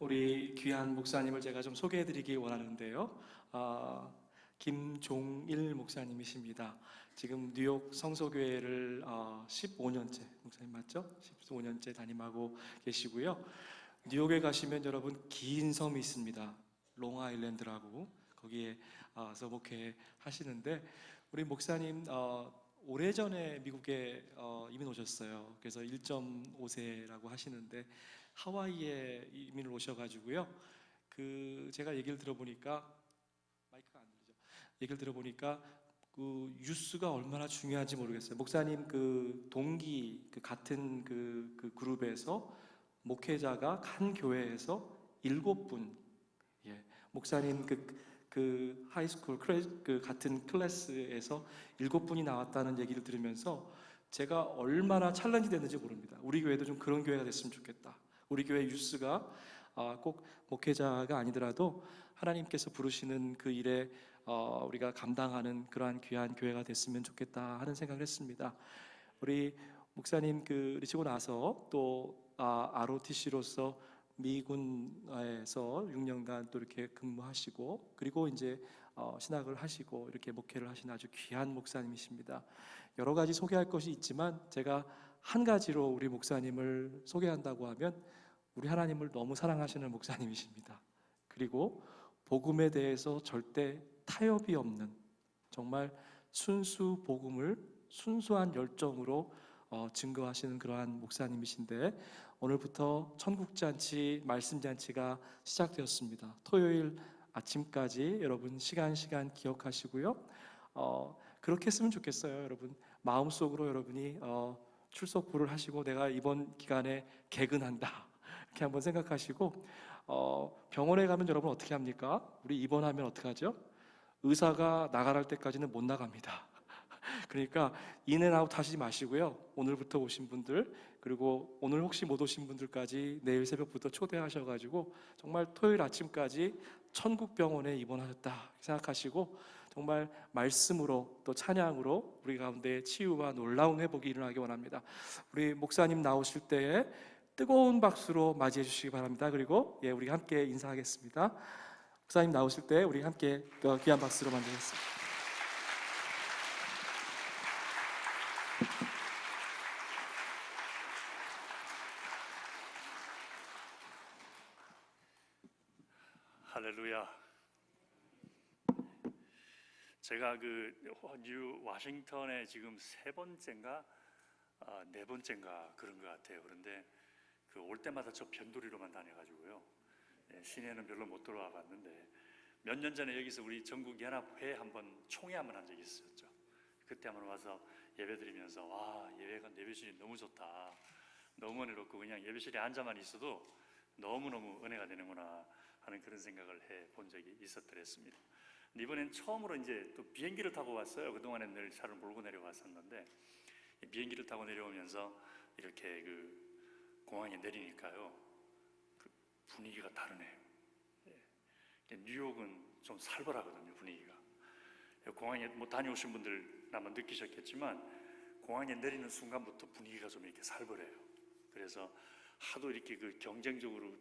우리 귀한 목사님을 제가 좀 소개해드리기 원하는데요. 김종일 목사님이십니다. 지금 뉴욕 성소교회를 15년째, 목사님 맞죠? 15년째 담임하고 계시고요. 뉴욕에 가시면 여러분 긴 섬이 있습니다. 롱아일랜드라고 거기에 서 목회하시는데 우리 목사님 오래전에 미국에 이민 오셨어요. 그래서 1.5세라고 하시는데 하와이에 이민을 오셔가지고요. 제가 얘기를 들어보니까 마이크가 안 들리죠. 얘기를 들어보니까 그 유스가 얼마나 중요한지 모르겠어요. 목사님 그 동기 같은 그 그룹에서 목회자가 한 교회에서 7분, 예, 목사님 그 하이스쿨 그 같은 클래스에서 7분이 나왔다는 얘기를 들으면서 제가 얼마나 챌린지 됐는지 모릅니다. 우리 교회도 좀 그런 교회가 됐으면 좋겠다. 우리 교회 유스가 꼭 목회자가 아니더라도 하나님께서 부르시는 그 일에 우리가 감당하는 그러한 귀한 교회가 됐으면 좋겠다 하는 생각을 했습니다. 우리 목사님 그러시고 나서 또 ROTC로서 미군에서 6년간 또 이렇게 근무하시고 그리고 이제 신학을 하시고 이렇게 목회를 하신 아주 귀한 목사님이십니다. 여러 가지 소개할 것이 있지만 제가 한 가지로 우리 목사님을 소개한다고 하면 우리 하나님을 너무 사랑하시는 목사님이십니다. 그리고 복음에 대해서 절대 타협이 없는 정말 순수 복음을 순수한 열정으로 증거하시는 그러한 목사님이신데 오늘부터 천국잔치 말씀잔치가 시작되었습니다. 토요일 아침까지 여러분 시간 기억하시고요. 그렇게 했으면 좋겠어요. 여러분 마음속으로 여러분이 출석부를 하시고 내가 이번 기간에 개근한다 이렇게 한번 생각하시고 병원에 가면 여러분 어떻게 합니까? 우리 입원하면 어떻게 하죠? 의사가 나가랄 때까지는 못 나갑니다. 그러니까 인앤아웃 하시지 마시고요. 오늘부터 오신 분들 그리고 오늘 혹시 못 오신 분들까지 내일 새벽부터 초대하셔가지고 정말 토요일 아침까지 천국병원에 입원하셨다 생각하시고 정말 말씀으로 또 찬양으로 우리 가운데 치유와 놀라운 회복이 일어나기 원합니다. 우리 목사님 나오실 때에 뜨거운 박수로 맞이해 주시기 바랍니다. 그리고 우리 함께 인사하겠습니다. 목사님 나오실 때 우리 함께 귀한 박수로 맞이하겠습니다. 할렐루야. 제가 뉴 워싱턴에 지금 세 번째인가 네 번째인가 그런 것 같아요. 그런데 올 때마다 저 변두리로만 다녀가지고요. 시내는 별로 못 들어와 봤는데 몇 년 전에 여기서 우리 전국연합회 한번 총회 한번 한 적이 있었죠. 그때 한번 와서 예배드리면서 와 예배가 예배실이 너무 좋다. 너무 은혜롭고 그냥 예배실에 앉아만 있어도 너무너무 은혜가 되는구나 하는 그런 생각을 해본 적이 있었더랬습니다. 이번엔 처음으로 이제 또 비행기를 타고 왔어요. 그동안엔 늘 차를 몰고 내려왔었는데 비행기를 타고 내려오면서 이렇게 공항에 내리니까요 분위기가 다르네요. 뉴욕은 좀 살벌하거든요. 분위기가. 공항에 다녀오신 분들 아마 느끼셨겠지만 공항에 내리는 순간부터 분위기가 좀 이렇게 살벌해요. 그래서 하도 이렇게 경쟁적으로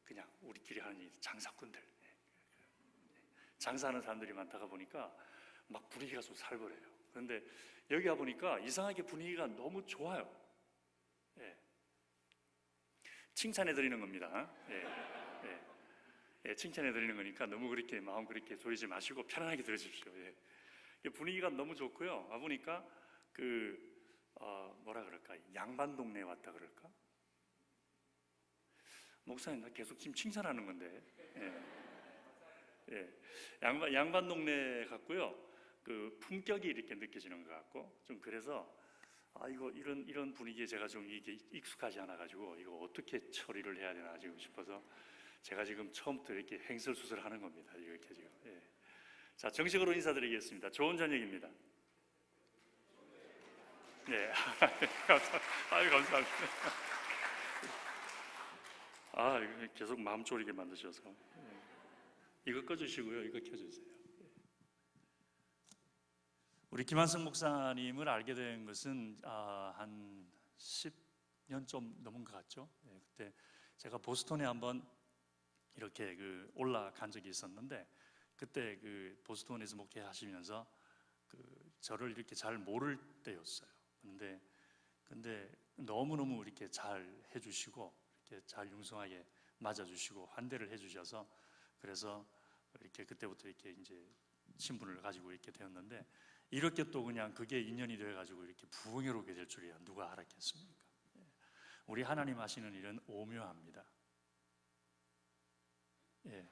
그냥 우리끼리 하는 이 장사꾼들, 장사하는 사람들이 많다가 보니까 막 분위기가 좀 살벌해요. 그런데 여기 와 보니까 이상하게 분위기가 너무 좋아요. 칭찬해 드리는 겁니다. 칭찬해 드리는 거니까 너무 그렇게 마음 그렇게 졸이지 마시고 편안하게 들으십시오. 분위기가 너무 좋고요. 와 보니까 뭐라 그럴까, 양반 동네에 왔다 그럴까? 목사님 나 계속 지금 칭찬하는 건데. 양반 동네 같고요. 품격이 이렇게 느껴지는 것 같고 좀 그래서 이거 이런 분위기에 제가 좀 이게 익숙하지 않아 가지고 이거 어떻게 처리를 해야 되나 지금 싶어서 제가 지금 처음부터 이렇게 행설수설하는 겁니다. 이렇게 지금. 자, 정식으로 인사드리겠습니다. 좋은 저녁입니다. 감사합니다. 이거 계속 마음 졸이게 만드셔서 이거 꺼주시고요. 이거 켜주세요. 우리 김한성 목사님을 알게 된 것은 한 10년 좀 넘은 것 같죠. 그때 제가 보스턴에 한번 이렇게 올라간 적이 있었는데, 그때 보스턴에서 목회하시면서 저를 이렇게 잘 모를 때였어요. 근데 너무너무 이렇게 잘 해주시고, 이렇게 잘 융성하게 맞아주시고 환대를 해주셔서, 그래서 이렇게 그때부터 이렇게 이제 신분을 가지고 이렇게 되었는데, 이렇게 또 그냥 그게 인연이 되어가지고 이렇게 부흥회로게 될 줄이야 누가 알았겠습니까? 우리 하나님 하시는 일은 오묘합니다. 예.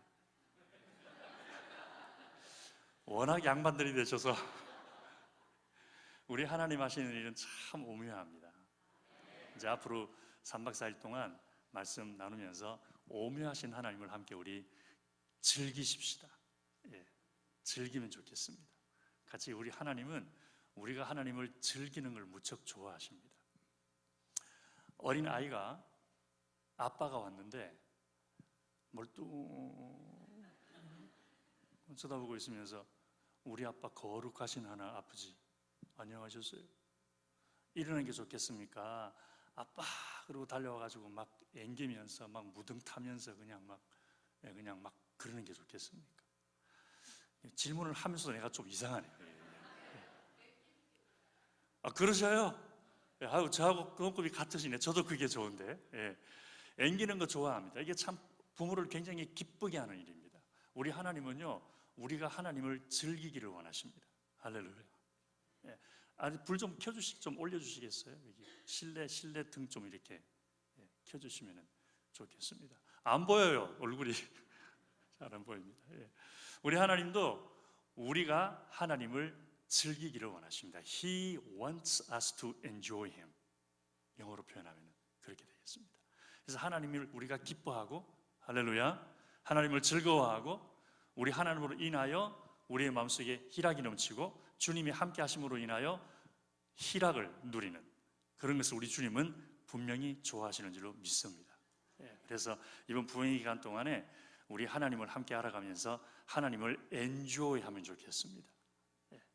워낙 양반들이 되셔서 우리 하나님 하시는 일은 참 오묘합니다. 이제 앞으로 3박 4일 동안 말씀 나누면서 오묘하신 하나님을 함께 우리 즐기십시다. 예, 즐기면 좋겠습니다. 같이 우리 하나님은 우리가 하나님을 즐기는 걸 무척 좋아하십니다. 어린 아이가 아빠가 왔는데 쳐다보고 있으면서 우리 아빠 거룩하신 하나 아버지 안녕하셨어요. 이러는 게 좋겠습니까? 아빠 그러고 달려와가지고 막 앵기면서 막 무등 타면서 그냥 막 그러는 게 좋겠습니까? 질문을 하면서도 내가 좀 이상하네요. 그러셔요? 아유, 저하고 그급이 같으시네. 저도 그게 좋은데. 예. 앵기는 거 좋아합니다. 이게 참 부모를 굉장히 기쁘게 하는 일입니다. 우리 하나님은요, 우리가 하나님을 즐기기를 원하십니다. 할렐루야. 예. 불 좀 좀 올려주시겠어요? 여기 실내 등 좀 이렇게 켜주시면 좋겠습니다. 안 보여요, 얼굴이. 잘 안 보입니다. 예. 우리 하나님도 우리가 하나님을 즐기기를 원하십니다. He wants us to enjoy Him. 영어로 표현하면 그렇게 되겠습니다. 그래서 하나님을 우리가 기뻐하고, 할렐루야, 하나님을 즐거워하고, 우리 하나님으로 인하여 우리의 마음속에 희락이 넘치고 주님이 함께 하심으로 인하여 희락을 누리는 그런 것을 우리 주님은 분명히 좋아하시는 줄로 믿습니다. 그래서 이번 부흥 기간 동안에 우리 하나님을 함께 알아가면서 하나님을 엔조이하면 좋겠습니다.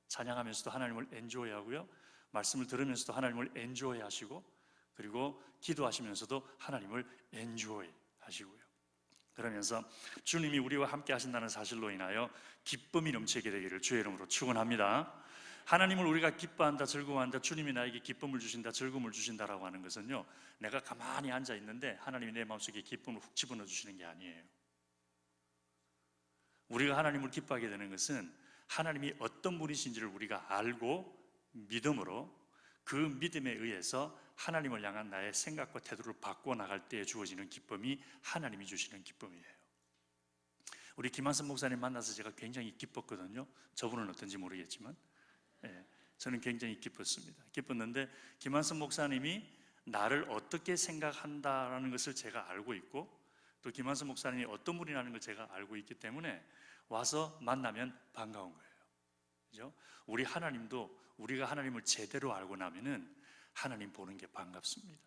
찬양하면서도 하나님을 엔조이하고요, 말씀을 들으면서도 하나님을 엔조이하시고, 그리고 기도하시면서도 하나님을 엔조이하시고요. 그러면서 주님이 우리와 함께 하신다는 사실로 인하여 기쁨이 넘치게 되기를 주의 이름으로 축원합니다. 하나님을 우리가 기뻐한다, 즐거워한다, 주님이 나에게 기쁨을 주신다, 즐거움을 주신다라고 하는 것은요, 내가 가만히 앉아 있는데 하나님이 내 마음속에 기쁨을 훅 집어넣어 주시는 게 아니에요. 우리가 하나님을 기뻐하게 되는 것은 하나님이 어떤 분이신지를 우리가 알고 믿음으로, 그 믿음에 의해서 하나님을 향한 나의 생각과 태도를 바꾸어 나갈 때에 주어지는 기쁨이 하나님이 주시는 기쁨이에요. 우리 김한선 목사님 만나서 제가 굉장히 기뻤거든요. 저분은 어떤지 모르겠지만 저는 굉장히 기뻤는데 김한선 목사님이 나를 어떻게 생각한다라는 것을 제가 알고 있고, 또 김한선 목사님이 어떤 분이라는 걸 제가 알고 있기 때문에 와서 만나면 반가운 거예요. 그죠? 우리 하나님도 우리가 하나님을 제대로 알고 나면은 하나님 보는 게 반갑습니다.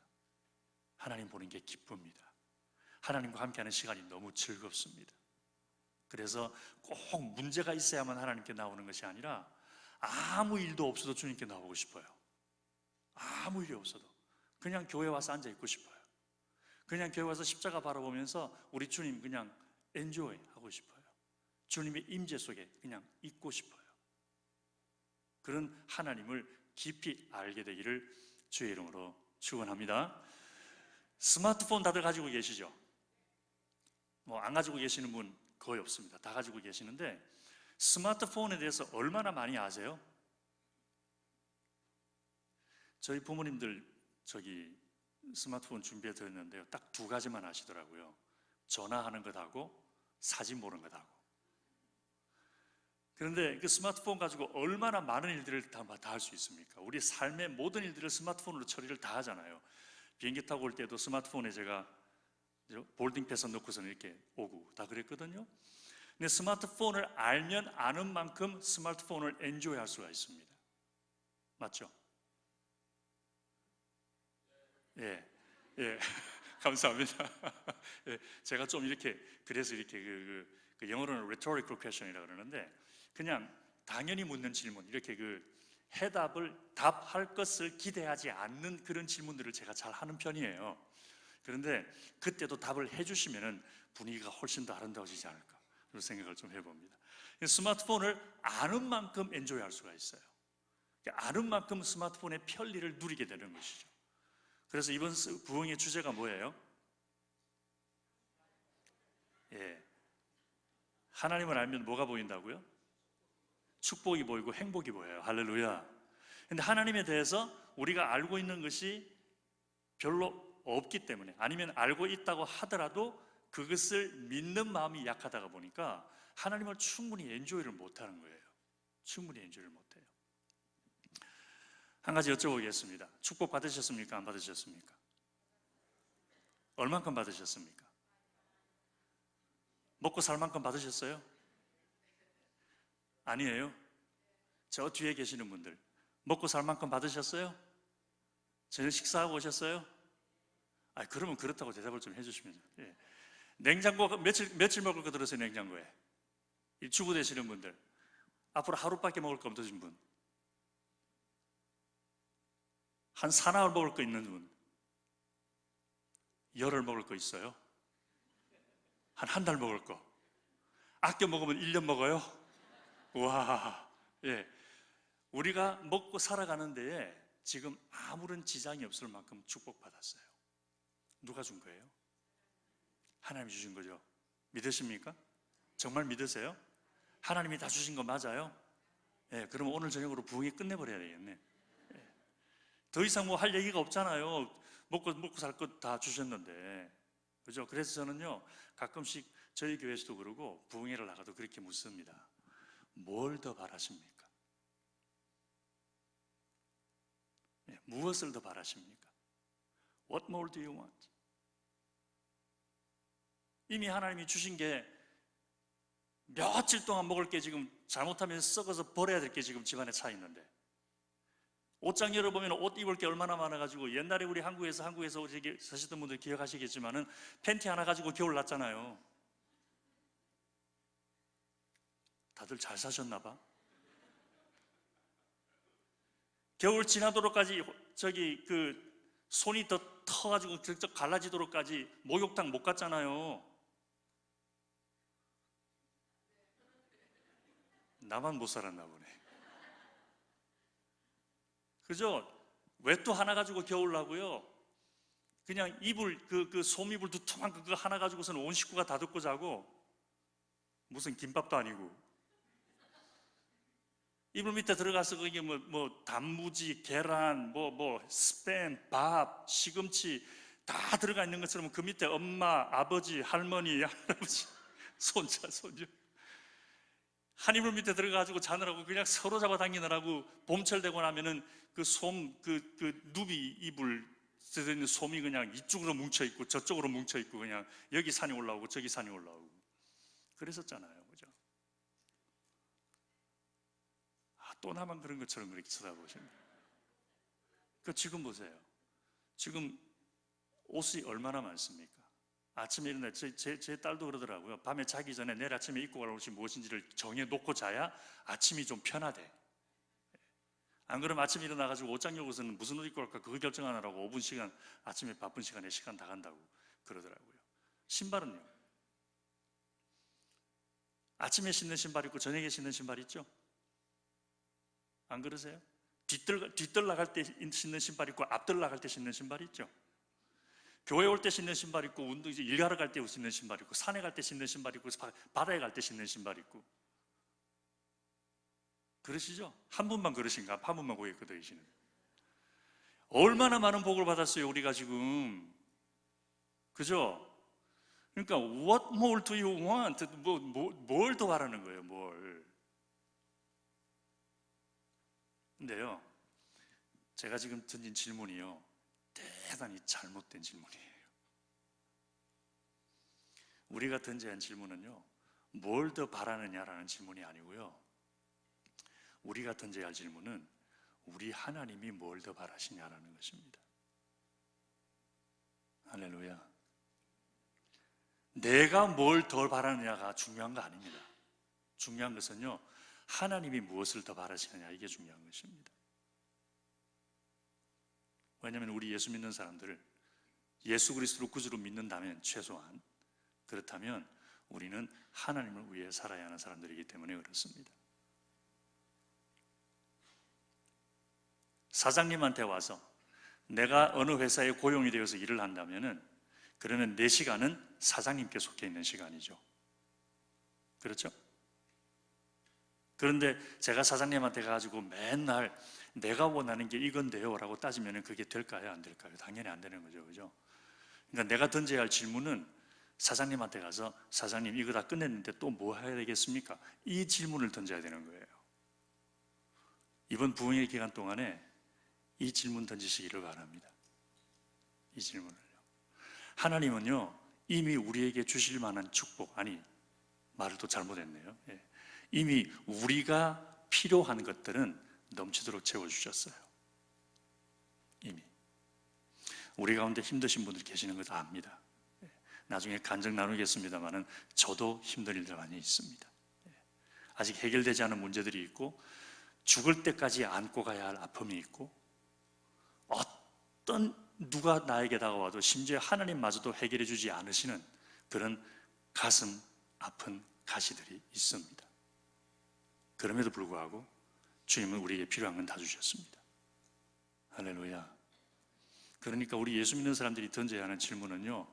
하나님 보는 게 기쁩니다. 하나님과 함께하는 시간이 너무 즐겁습니다. 그래서 꼭 문제가 있어야만 하나님께 나오는 것이 아니라 아무 일도 없어도 주님께 나오고 싶어요. 아무 일이 없어도 그냥 교회 와서 앉아 있고 싶어요. 그냥 교회 와서 십자가 바라보면서 우리 주님 그냥 엔조이 하고 싶어요. 주님의 임재 속에 그냥 있고 싶어요. 그런 하나님을 깊이 알게 되기를 주의 이름으로 축원합니다. 스마트폰 다들 가지고 계시죠? 안 가지고 계시는 분 거의 없습니다. 다 가지고 계시는데 스마트폰에 대해서 얼마나 많이 아세요? 저희 부모님들 스마트폰 준비해 드렸는데요, 딱 두 가지만 아시더라고요. 전화하는 것하고 사진 보는 것하고. 그런데 그 스마트폰 가지고 얼마나 많은 일들을 다 할 수 있습니까? 우리 삶의 모든 일들을 스마트폰으로 처리를 다 하잖아요. 비행기 타고 올 때도 스마트폰에 제가 볼딩 패스 넣고서는 이렇게 오고 다 그랬거든요. 근데 스마트폰을 알면 아는 만큼 스마트폰을 엔조이할 수가 있습니다. 맞죠? 예, 감사합니다. 예, 제가 좀 이렇게 그래서 이렇게 그 영어로는 rhetorical question이라고 그러는데, 그냥 당연히 묻는 질문, 이렇게 답할 것을 기대하지 않는 그런 질문들을 제가 잘 하는 편이에요. 그런데 그때도 답을 해주시면은 분위기가 훨씬 더 아름다워지지 않을까 그런 생각을 좀 해봅니다. 스마트폰을 아는 만큼 엔조이할 수가 있어요. 아는 만큼 스마트폰의 편리를 누리게 되는 것이죠. 그래서 이번 부흥의 주제가 뭐예요? 예, 하나님을 알면 뭐가 보인다고요? 축복이 보이고 행복이 보여요. 할렐루야. 근데 하나님에 대해서 우리가 알고 있는 것이 별로 없기 때문에, 아니면 알고 있다고 하더라도 그것을 믿는 마음이 약하다가 보니까 하나님을 충분히 엔조이를 못하는 거예요. 충분히 엔조이를 못해요. 한 가지 여쭤보겠습니다. 축복 받으셨습니까? 안 받으셨습니까? 얼만큼 받으셨습니까? 먹고 살 만큼 받으셨어요? 아니에요. 저 뒤에 계시는 분들 먹고 살 만큼 받으셨어요? 저녁 식사하고 오셨어요? 그러면 그렇다고 대답을 좀 해주시면. 예. 냉장고 며칠 먹을 거 들었어요? 냉장고에 이 주부 되시는 분들 앞으로 하루밖에 먹을 거 없으신 분, 한 사나흘 먹을 거 있는 분, 열흘 먹을 거 있어요? 한 달 먹을 거 아껴 먹으면 1년 먹어요? 와, 예. 우리가 먹고 살아가는 데에 지금 아무런 지장이 없을 만큼 축복받았어요. 누가 준 거예요? 하나님이 주신 거죠. 믿으십니까? 정말 믿으세요? 하나님이 다 주신 거 맞아요? 예, 그러면 오늘 저녁으로 부흥이 끝내버려야 되겠네. 예. 더 이상 뭐 할 얘기가 없잖아요. 먹고 살 것 다 주셨는데. 그죠? 그래서 저는요, 가끔씩 저희 교회에서도 그러고 부흥회를 나가도 그렇게 묻습니다. 뭘 더 바라십니까? 예, 무엇을 더 바라십니까? What more do you want? 이미 하나님이 주신 게 며칠 동안 먹을 게 지금 잘못하면 썩어서 버려야 될 게 지금 집안에 차 있는데, 옷장 열어보면 옷 입을 게 얼마나 많아가지고, 옛날에 우리 한국에서 저기 사시던 분들 기억하시겠지만은 팬티 하나 가지고 겨울 났잖아요. 다들 잘 사셨나 봐. 겨울 지나도록까지 저기 손이 더 터가지고 갈라지도록까지 목욕탕 못 갔잖아요. 나만 못 살았나 보네. 그죠? 외투 하나 가지고 겨울 나고요. 그냥 이불 솜이불 두툼한 그거 하나 가지고서는 온 식구가 다 덮고 자고, 무슨 김밥도 아니고. 이불 밑에 들어가서 거기 단무지, 계란, 스팸, 밥, 시금치 다 들어가 있는 것처럼 그 밑에 엄마, 아버지, 할머니, 할아버지, 손자, 손주 한 이불 밑에 들어가가지고 자느라고 그냥 서로 잡아당기느라고, 봄철 되고 나면은 누비 이불 있는 솜이 그냥 이쪽으로 뭉쳐있고 저쪽으로 뭉쳐있고, 그냥 여기 산이 올라오고 저기 산이 올라오고 그랬었잖아요. 그죠? 또 나만 그런 것처럼 그렇게 쳐다보십니다. 지금 보세요. 지금 옷이 얼마나 많습니까? 아침에 일어나, 제 딸도 그러더라고요. 밤에 자기 전에 내일 아침에 입고 갈 옷이 무엇인지를 정해놓고 자야 아침이 좀 편하대. 안 그러면 아침에 일어나가지고 옷장 열고서는 무슨 옷 입고 갈까 그거 결정하느라고 5분 시간, 아침에 바쁜 시간에 시간 다 간다고 그러더라고요. 신발은요? 아침에 신는 신발 있고 저녁에 신는 신발 있죠? 안 그러세요? 뒤뜰 나갈 때 신는 신발 있고 앞뜰 나갈 때 신는 신발 있죠? 교회 올 때 신는 신발 있고, 이제 일 가러 갈 때 신는 신발 있고, 산에 갈 때 신는 신발 있고, 바다에 갈 때 신는 신발 있고. 그러시죠? 한 분만 그러신가? 한 분만 고개 끄덕이시는. 얼마나 많은 복을 받았어요, 우리가 지금. 그죠? 그러니까 what more do you want? 뭘 더 바라는 거예요, 뭘. 근데요, 제가 지금 던진 질문이요, 대단히 잘못된 질문이에요. 우리가 던져야 한 질문은요, 뭘 더 바라느냐라는 질문이 아니고요, 우리가 던져야 할 질문은 우리 하나님이 뭘 더 바라시냐라는 것입니다. 할렐루야. 내가 뭘 더 바라느냐가 중요한 거 아닙니다. 중요한 것은요, 하나님이 무엇을 더 바라시느냐, 이게 중요한 것입니다. 왜냐하면 우리 예수 믿는 사람들을 예수 그리스도를 구주로 믿는다면 최소한 그렇다면 우리는 하나님을 위해 살아야 하는 사람들이기 때문에 그렇습니다. 사장님한테 와서 내가 어느 회사에 고용이 되어서 일을 한다면은 그러면 내 시간은 사장님께 속해 있는 시간이죠. 그렇죠? 그런데 제가 사장님한테 가지고 맨날 내가 원하는 게 이건데요 라고 따지면 그게 될까요? 안 될까요? 당연히 안 되는 거죠. 그죠? 그러니까 내가 던져야 할 질문은 사장님한테 가서 사장님 이거 다 끝냈는데 또 뭐 해야 되겠습니까? 이 질문을 던져야 되는 거예요. 이번 부흥의 기간 동안에 이 질문 던지시기를 바랍니다. 이 질문을요. 하나님은요 이미 우리에게 주실 만한 축복, 아니 말을 또 잘못했네요. 이미 우리가 필요한 것들은 넘치도록 채워주셨어요. 이미 우리 가운데 힘드신 분들 계시는 거 다 압니다. 나중에 간증 나누겠습니다만은 저도 힘든 일들 많이 있습니다. 아직 해결되지 않은 문제들이 있고 죽을 때까지 안고 가야 할 아픔이 있고 어떤 누가 나에게 다가와도 심지어 하나님마저도 해결해 주지 않으시는 그런 가슴 아픈 가시들이 있습니다. 그럼에도 불구하고 주님은 우리에게 필요한 건 다 주셨습니다. 할렐루야. 그러니까 우리 예수 믿는 사람들이 던져야 하는 질문은요,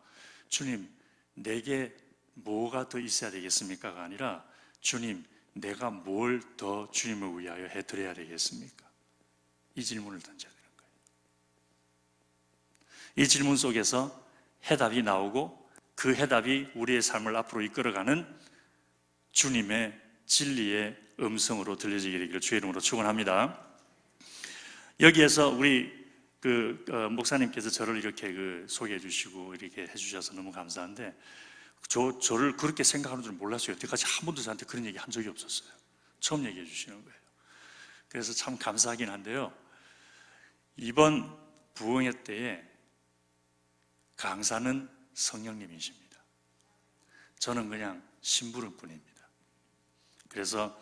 주님 내게 뭐가 더 있어야 되겠습니까가 아니라 주님 내가 뭘 더 주님을 위하여 해드려야 되겠습니까? 이 질문을 던져야 되는 거예요. 이 질문 속에서 해답이 나오고 그 해답이 우리의 삶을 앞으로 이끌어가는 주님의 진리의 음성으로 들려지게 되기를 주의 이름으로 축원합니다. 여기에서 우리 목사님께서 저를 이렇게 소개해 주시고 이렇게 해 주셔서 너무 감사한데 저를 그렇게 생각하는 줄 몰랐어요. 여태까지 한 번도 저한테 그런 얘기 한 적이 없었어요. 처음 얘기해 주시는 거예요. 그래서 참 감사하긴 한데요, 이번 부흥회 때에 강사는 성령님이십니다. 저는 그냥 심부름꾼입니다. 그래서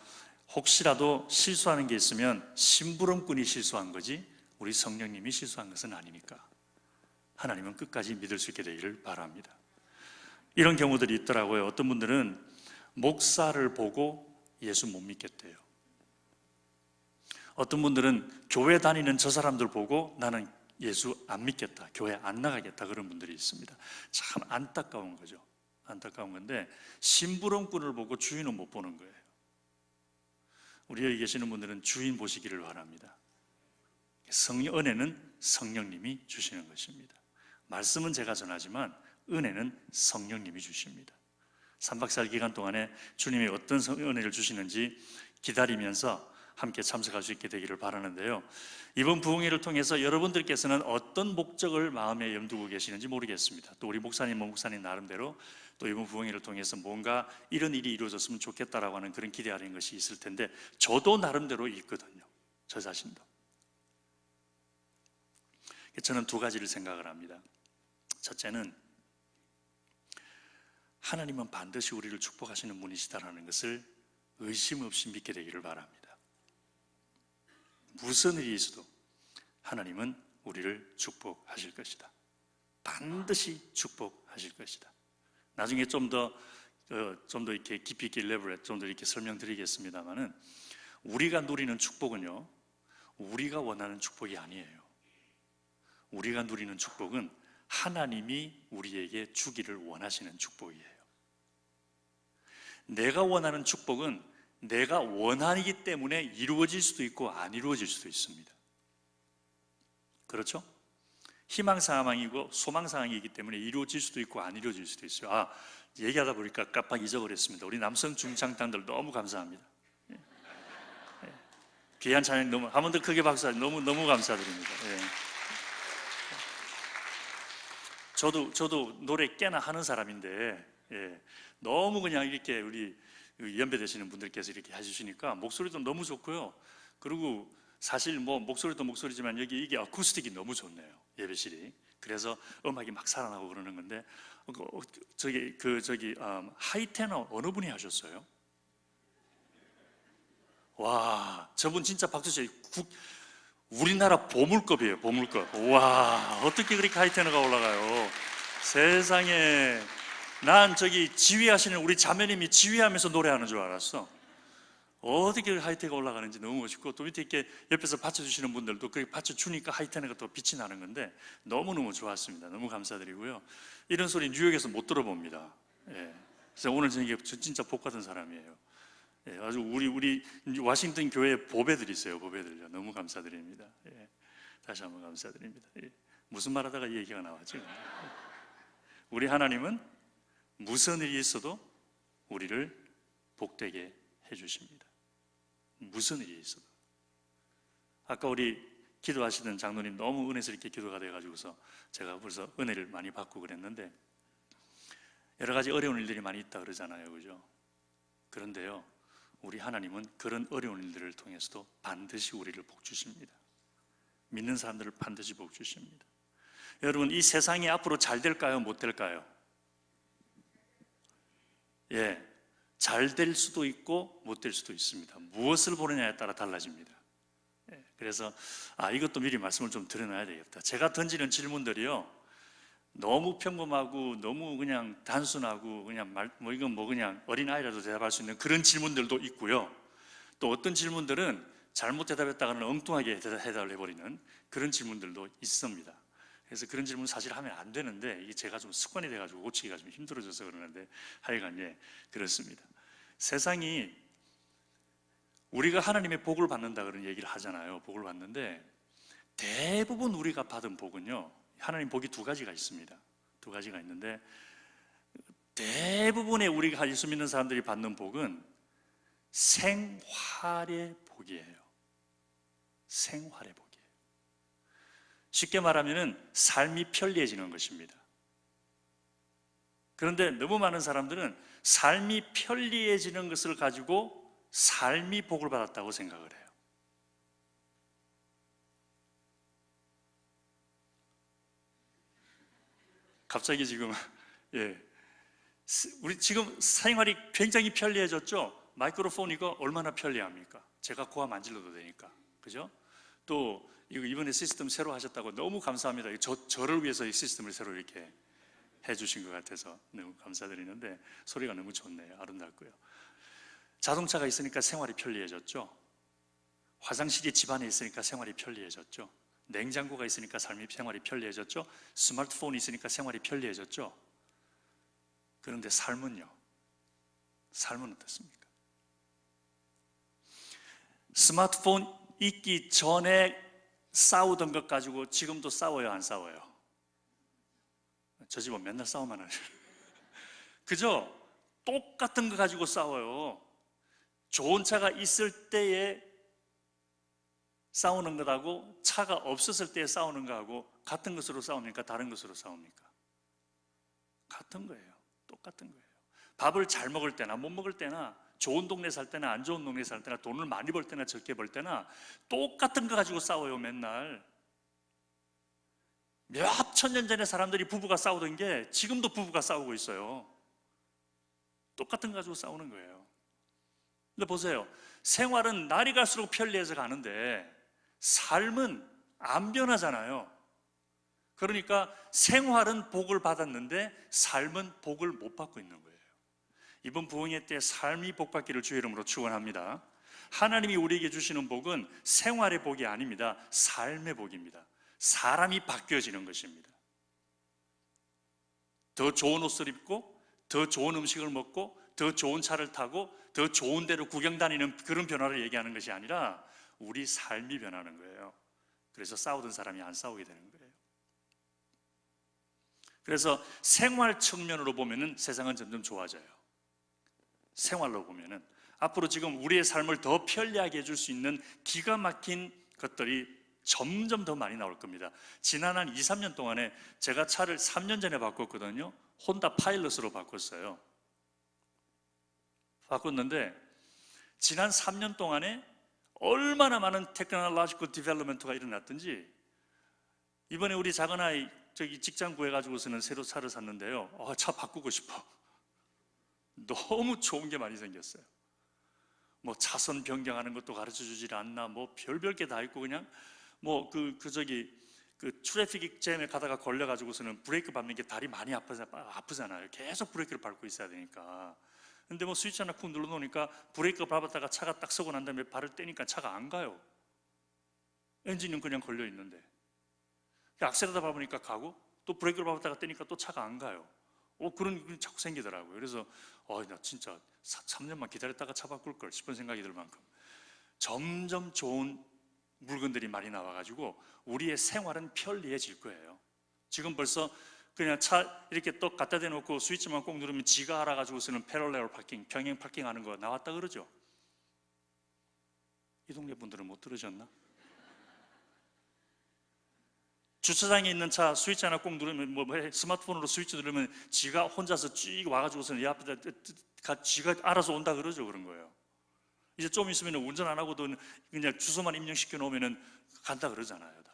혹시라도 실수하는 게 있으면 심부름꾼이 실수한 거지 우리 성령님이 실수한 것은 아니니까 하나님은 끝까지 믿을 수 있게 되기를 바랍니다. 이런 경우들이 있더라고요. 어떤 분들은 목사를 보고 예수 못 믿겠대요. 어떤 분들은 교회 다니는 저 사람들 보고 나는 예수 안 믿겠다, 교회 안 나가겠다, 그런 분들이 있습니다. 참 안타까운 거죠. 안타까운 건데 심부름꾼을 보고 주인은 못 보는 거예요. 우리 여기 계시는 분들은 주인 보시기를 바랍니다. 은혜는 성령님이 주시는 것입니다. 말씀은 제가 전하지만 은혜는 성령님이 주십니다. 3박 4일 기간 동안에 주님이 어떤 은혜를 주시는지 기다리면서 함께 참석할 수 있게 되기를 바라는데요, 이번 부흥회를 통해서 여러분들께서는 어떤 목적을 마음에 염두고 계시는지 모르겠습니다. 또 우리 목사님 나름대로 또 이번 부흥회를 통해서 뭔가 이런 일이 이루어졌으면 좋겠다라고 하는 그런 기대하는 것이 있을 텐데 저도 나름대로 있거든요. 저 자신도. 저는 두 가지를 생각을 합니다. 첫째는 하나님은 반드시 우리를 축복하시는 분이시다라는 것을 의심 없이 믿게 되기를 바랍니다. 무슨 일이 있어도 하나님은 우리를 축복하실 것이다. 반드시 축복하실 것이다. 나중에 좀 더 이렇게 깊이 있게 레벨에 좀 더 이렇게 설명드리겠습니다만은 우리가 누리는 축복은요, 우리가 원하는 축복이 아니에요. 우리가 누리는 축복은 하나님이 우리에게 주기를 원하시는 축복이에요. 내가 원하는 축복은 내가 원하기 때문에 이루어질 수도 있고 안 이루어질 수도 있습니다. 그렇죠? 희망사항이고 소망사항이기 때문에 이루어질 수도 있고 안 이루어질 수도 있어요. 얘기하다 보니까 깜빡 잊어버렸습니다. 우리 남성 중창단들 너무 감사합니다. 귀한 찬양 너무, 한 번 더 크게 박수. 너무 감사드립니다. 저도 노래 꽤나 하는 사람인데 너무 그냥 이렇게 우리 연배되시는 분들께서 이렇게 해주시니까 목소리도 너무 좋고요. 그리고 사실 뭐 목소리도 목소리지만 이게 어쿠스틱이 너무 좋네요, 예배실이. 그래서 음악이 막 살아나고 그러는 건데 하이테너 어느 분이 하셨어요? 와, 저분 진짜 박수 쳐요. 우리나라 보물급이에요, 보물급. 와, 어떻게 그렇게 하이테너가 올라가요? 세상에, 난 저기 지휘하시는 우리 자매님이 지휘하면서 노래하는 줄 알았어. 어떻게 하이테너가 올라가는지 너무 멋있고, 또 밑에 이렇게 옆에서 받쳐주시는 분들도 그렇게 받쳐주니까 하이테너가 또 빛이 나는 건데 너무너무 좋았습니다. 너무 감사드리고요. 이런 소리 뉴욕에서 못 들어봅니다. 예. 그래서 오늘 저녁에 진짜 복 받은 사람이에요. 예, 아주 우리 워싱턴 교회 보배들 있어요. 보배들요. 너무 감사드립니다. 예, 다시 한번 감사드립니다. 예, 무슨 말하다가 이 얘기가 나왔죠? 우리 하나님은 무슨 일이 있어도 우리를 복되게 해주십니다. 무슨 일이 있어도. 아까 우리 기도하시던 장로님 너무 은혜스럽게 기도가 돼가지고서 제가 벌써 은혜를 많이 받고 그랬는데, 여러 가지 어려운 일들이 많이 있다 그러잖아요, 그죠? 그런데요, 우리 하나님은 그런 어려운 일들을 통해서도 반드시 우리를 복 주십니다. 믿는 사람들을 반드시 복 주십니다. 여러분, 이 세상이 앞으로 잘 될까요? 못 될까요? 예, 잘 될 수도 있고 못 될 수도 있습니다. 무엇을 보느냐에 따라 달라집니다. 예, 그래서 이것도 미리 말씀을 좀 드려놔야 되겠다. 제가 던지는 질문들이요, 너무 평범하고 너무 그냥 단순하고 그냥 이건 그냥 어린아이라도 대답할 수 있는 그런 질문들도 있고요. 또 어떤 질문들은 잘못 대답했다가는 엉뚱하게 대답을 해버리는 그런 질문들도 있습니다. 그래서 그런 질문 사실 하면 안 되는데, 이게 제가 좀 습관이 돼가지고 고치기가 좀 힘들어져서 그러는데, 하여간 예, 그렇습니다. 세상이, 우리가 하나님의 복을 받는다 그런 얘기를 하잖아요. 복을 받는데 대부분 우리가 받은 복은요, 하나님 복이 두 가지가 있습니다. 두 가지가 있는데, 대부분의 우리가 예수 믿는 사람들이 받는 복은 생활의 복이에요. 생활의 복이에요. 쉽게 말하면 삶이 편리해지는 것입니다. 그런데 너무 많은 사람들은 삶이 편리해지는 것을 가지고 삶이 복을 받았다고 생각을 해요. 갑자기 지금 예, 우리 지금 생활이 굉장히 편리해졌죠. 마이크로폰 이거 얼마나 편리합니까? 제가 고함 안 질러도 되니까, 그죠? 또 이번에 시스템 새로 하셨다고 너무 감사합니다. 저를 위해서 이 시스템을 새로 이렇게 해주신 것 같아서 너무 감사드리는데, 소리가 너무 좋네요. 아름답고요. 자동차가 있으니까 생활이 편리해졌죠. 화장실이 집안에 있으니까 생활이 편리해졌죠. 냉장고가 있으니까 생활이 편리해졌죠. 스마트폰이 있으니까 생활이 편리해졌죠. 그런데 삶은요? 삶은 어떻습니까? 스마트폰 있기 전에 싸우던 것 가지고 지금도 싸워요, 안 싸워요? 저 집은 맨날 싸움만 하죠. 그죠? 똑같은 거 가지고 싸워요. 좋은 차가 있을 때에 싸우는 것하고 차가 없었을 때 싸우는 것하고 같은 것으로 싸웁니까? 다른 것으로 싸웁니까? 같은 거예요. 똑같은 거예요. 밥을 잘 먹을 때나 못 먹을 때나, 좋은 동네 살 때나 안 좋은 동네 살 때나, 돈을 많이 벌 때나 적게 벌 때나 똑같은 거 가지고 싸워요. 맨날. 몇 천 년 전에 사람들이 부부가 싸우던 게 지금도 부부가 싸우고 있어요. 똑같은 거 가지고 싸우는 거예요. 근데 보세요, 생활은 날이 갈수록 편리해서 가는데 삶은 안 변하잖아요. 그러니까 생활은 복을 받았는데 삶은 복을 못 받고 있는 거예요. 이번 부흥회 때 삶이 복받기를 주의 이름으로 축원합니다. 하나님이 우리에게 주시는 복은 생활의 복이 아닙니다. 삶의 복입니다. 사람이 바뀌어지는 것입니다. 더 좋은 옷을 입고, 더 좋은 음식을 먹고, 더 좋은 차를 타고, 더 좋은 데로 구경 다니는 그런 변화를 얘기하는 것이 아니라 우리 삶이 변하는 거예요. 그래서 싸우던 사람이 안 싸우게 되는 거예요. 그래서 생활 측면으로 보면은 세상은 점점 좋아져요. 생활로 보면은 앞으로 지금 우리의 삶을 더 편리하게 해줄 수 있는 기가 막힌 것들이 점점 더 많이 나올 겁니다. 지난 한 2, 3년 동안에 제가 차를 3년 전에 바꿨거든요. 혼다 파일럿으로 바꿨어요. 바꿨는데 지난 3년 동안에 얼마나 많은 테크놀로지컬 디벨롭먼트가 일어났든지, 이번에 우리 작은아이 저기 직장 구해가지고서는 새로 차를 샀는데요, 차 바꾸고 싶어. 너무 좋은 게 많이 생겼어요. 뭐 차선 변경하는 것도 가르쳐 주질 않나, 뭐 별별 게 다 있고, 그냥 그 트래픽 잼에 가다가 걸려가지고서는 브레이크 밟는 게 다리 많이 아프잖아요. 계속 브레이크를 밟고 있어야 되니까. 근데 뭐 스위치 하나 쿵 눌러놓으니까 브레이크 밟았다가 차가 딱 서고 난 다음에 발을 떼니까 차가 안 가요. 엔진은 그냥 걸려 있는데. 악셀에다 밟으니까 가고, 또 브레이크를 밟았다가 떼니까 또 차가 안 가요. 그런 게 자꾸 생기더라고요. 그래서 나 진짜 3년만 기다렸다가 차 바꿀 걸 싶은 생각이 들 만큼 점점 좋은 물건들이 많이 나와가지고 우리의 생활은 편리해질 거예요. 지금 벌써 그냥 차 이렇게 또 갖다 대놓고 스위치만 꼭 누르면 지가 알아가지고서는 패럴렐 파킹, 병행 파킹하는 거 나왔다 그러죠. 이 동네 분들은 못 들으셨나? 주차장에 있는 차 스위치 하나 꼭 누르면 스마트폰으로 스위치 누르면 지가 혼자서 쭉 와가지고서는 이 앞에다 지가 알아서 온다 그러죠. 그런 거예요. 이제 좀 있으면 운전 안 하고도 그냥 주소만 입력시켜 놓으면 간다 그러잖아요. 다.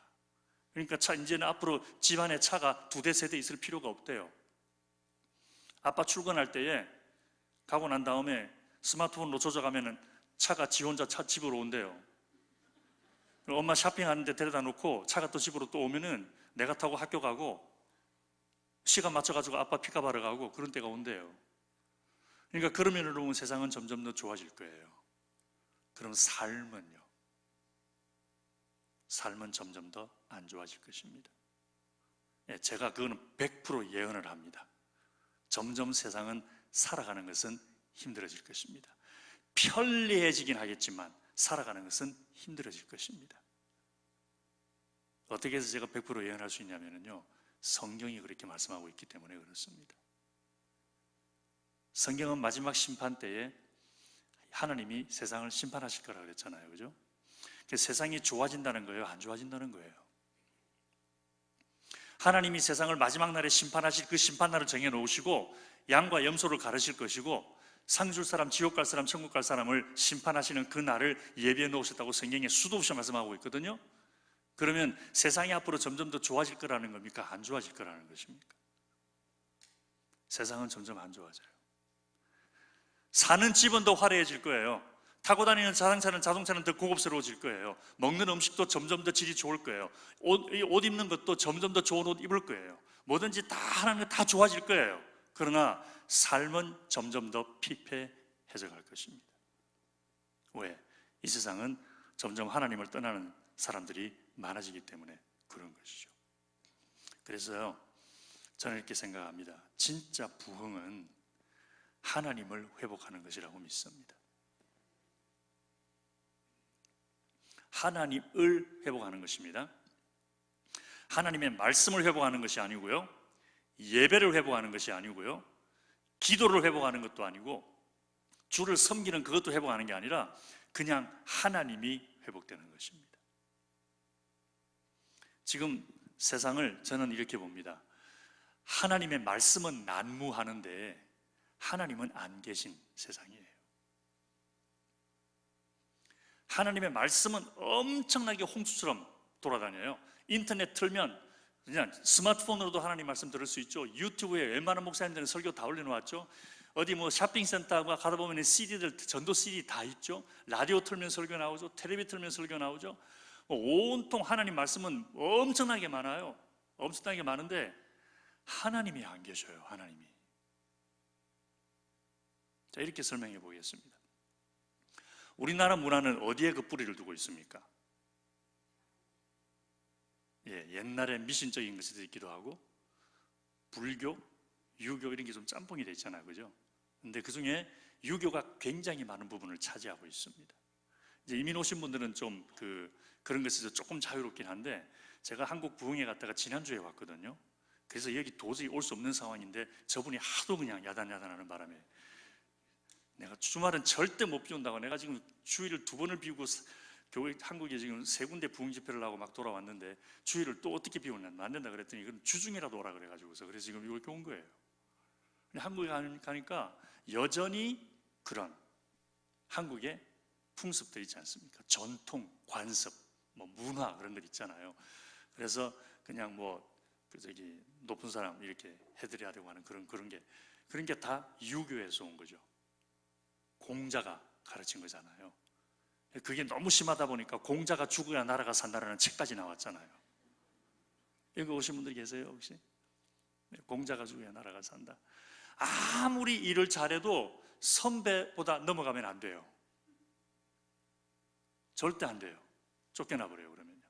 그러니까 이제는 앞으로 집안에 차가 2대 3대 있을 필요가 없대요. 아빠 출근할 때에 가고 난 다음에 스마트폰으로 조작하면 차가 지 혼자 집으로 온대요. 엄마 쇼핑하는데 데려다 놓고 차가 또 집으로 또 오면은 내가 타고 학교 가고 시간 맞춰가지고 아빠 픽업하러 가고 그런 때가 온대요. 그러니까 그런 면으로 보면 세상은 점점 더 좋아질 거예요. 그럼 삶은 점점 더 안 좋아질 것입니다. 제가 그거는 100% 예언을 합니다. 점점 세상은 살아가는 것은 힘들어질 것입니다. 편리해지긴 하겠지만 살아가는 것은 힘들어질 것입니다. 어떻게 해서 제가 100% 예언할 수 있냐면요, 성경이 그렇게 말씀하고 있기 때문에 그렇습니다. 성경은 마지막 심판 때에 하나님이 세상을 심판하실 거라고 그랬잖아요. 그죠? 세상이 좋아진다는 거예요? 안 좋아진다는 거예요? 하나님이 세상을 마지막 날에 심판하실 그 심판날을 정해놓으시고 양과 염소를 가르실 것이고 상 줄 사람, 지옥 갈 사람, 천국 갈 사람을 심판하시는 그 날을 예비해 놓으셨다고 성경에 수도 없이 말씀하고 있거든요. 그러면 세상이 앞으로 점점 더 좋아질 거라는 겁니까? 안 좋아질 거라는 것입니까? 세상은 점점 안 좋아져요. 사는 집은 더 화려해질 거예요. 타고 다니는 자동차는 더 고급스러워질 거예요. 먹는 음식도 점점 더 질이 좋을 거예요. 옷 입는 것도 점점 더 좋은 옷 입을 거예요. 뭐든지 다 하나님 다 좋아질 거예요. 그러나 삶은 점점 더 피폐해져 갈 것입니다. 왜? 이 세상은 점점 하나님을 떠나는 사람들이 많아지기 때문에 그런 것이죠. 그래서요, 저는 이렇게 생각합니다. 진짜 부흥은 하나님을 회복하는 것이라고 믿습니다. 하나님을 회복하는 것입니다. 하나님의 말씀을 회복하는 것이 아니고요, 예배를 회복하는 것이 아니고요, 기도를 회복하는 것도 아니고, 주를 섬기는 그것도 회복하는 게 아니라 그냥 하나님이 회복되는 것입니다. 지금 세상을 저는 이렇게 봅니다. 하나님의 말씀은 난무하는데 하나님은 안 계신 세상이에요. 하나님의 말씀은 엄청나게 홍수처럼 돌아다녀요. 인터넷 틀면 그냥 스마트폰으로도 하나님 말씀 들을 수 있죠. 유튜브에 웬만한 목사님들은 설교 다 올려놓았죠. 어디 쇼핑센터 가다 보면 CD들, 전도 CD 다 있죠. 라디오 틀면 설교 나오죠. 텔레비 틀면 설교 나오죠. 온통 하나님 말씀은 엄청나게 많아요. 엄청나게 많은데 하나님이 안 계셔요. 하나님이. 자, 이렇게 설명해 보겠습니다. 우리나라 문화는 어디에 그 뿌리를 두고 있습니까? 옛날에 미신적인 것이 있기도 하고 불교, 유교 이런 게 좀 짬뽕이 돼 있잖아요. 그죠? 근데 그 중에 유교가 굉장히 많은 부분을 차지하고 있습니다. 이제 이민 오신 분들은 좀 그런 것에서 조금 자유롭긴 한데, 제가 한국 부흥회 갔다가 지난주에 왔거든요. 그래서 여기 도저히 올 수 없는 상황인데 저분이 하도 그냥 야단하는 바람에 내가 주말은 절대 못 비운다고, 내가 지금 주일을 2번을 비우고 교회 한국에 지금 3군데 부흥 집회를 하고 막 돌아왔는데 주일을 또 어떻게 비우면 안 된다 그랬더니 이건 주중이라도 오라 그래가지고서 그래서 지금 이렇게 온 거예요. 한국에 가니까 여전히 그런 한국의 풍습들 있지 않습니까? 전통, 관습, 문화 그런 것 있잖아요. 그래서 그냥 높은 사람 이렇게 해드려야 되고 하는 그런 게 다 유교에서 온 거죠. 공자가 가르친 거잖아요. 그게 너무 심하다 보니까 공자가 죽어야 나라가 산다라는 책까지 나왔잖아요. 이거 오신 분들 계세요 혹시? 공자가 죽어야 나라가 산다. 아무리 일을 잘해도 선배보다 넘어가면 안 돼요. 절대 안 돼요. 쫓겨나 버려요 그러면요.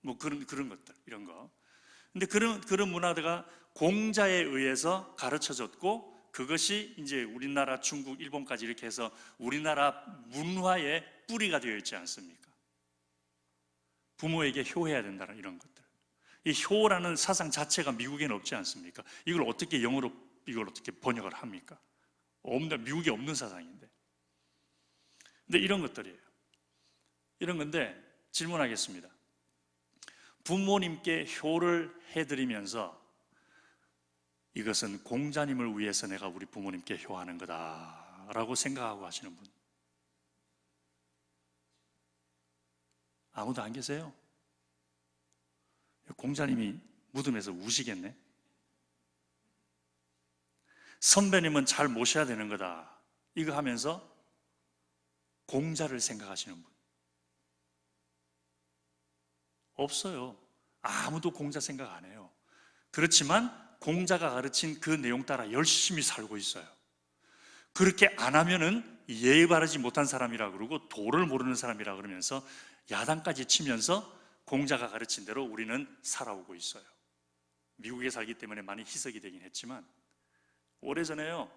뭐 그런 것들 이런 거. 근데 그런 문화가 공자에 의해서 가르쳐졌고, 그것이 이제 우리나라, 중국, 일본까지 이렇게 해서 우리나라 문화의 뿌리가 되어 있지 않습니까? 부모에게 효해야 된다는 이런 것들. 이 효라는 사상 자체가 미국에는 없지 않습니까? 이걸 어떻게 영어로 이걸 어떻게 번역을 합니까? 미국에 없는 사상인데. 근데 이런 것들이에요. 이런 건데 질문하겠습니다. 부모님께 효를 해드리면서 이것은 공자님을 위해서 내가 우리 부모님께 효하는 거다라고 생각하고 하시는 분 아무도 안 계세요? 공자님이 무덤에서 우시겠네. 선배님은 잘 모셔야 되는 거다 이거 하면서 공자를 생각하시는 분 없어요. 아무도 공자 생각 안 해요. 그렇지만 공자가 가르친 그 내용 따라 열심히 살고 있어요. 그렇게 안 하면은 예의 바르지 못한 사람이라 그러고 도를 모르는 사람이라 그러면서 야단까지 치면서 공자가 가르친 대로 우리는 살아오고 있어요. 미국에 살기 때문에 많이 희석이 되긴 했지만, 오래전에요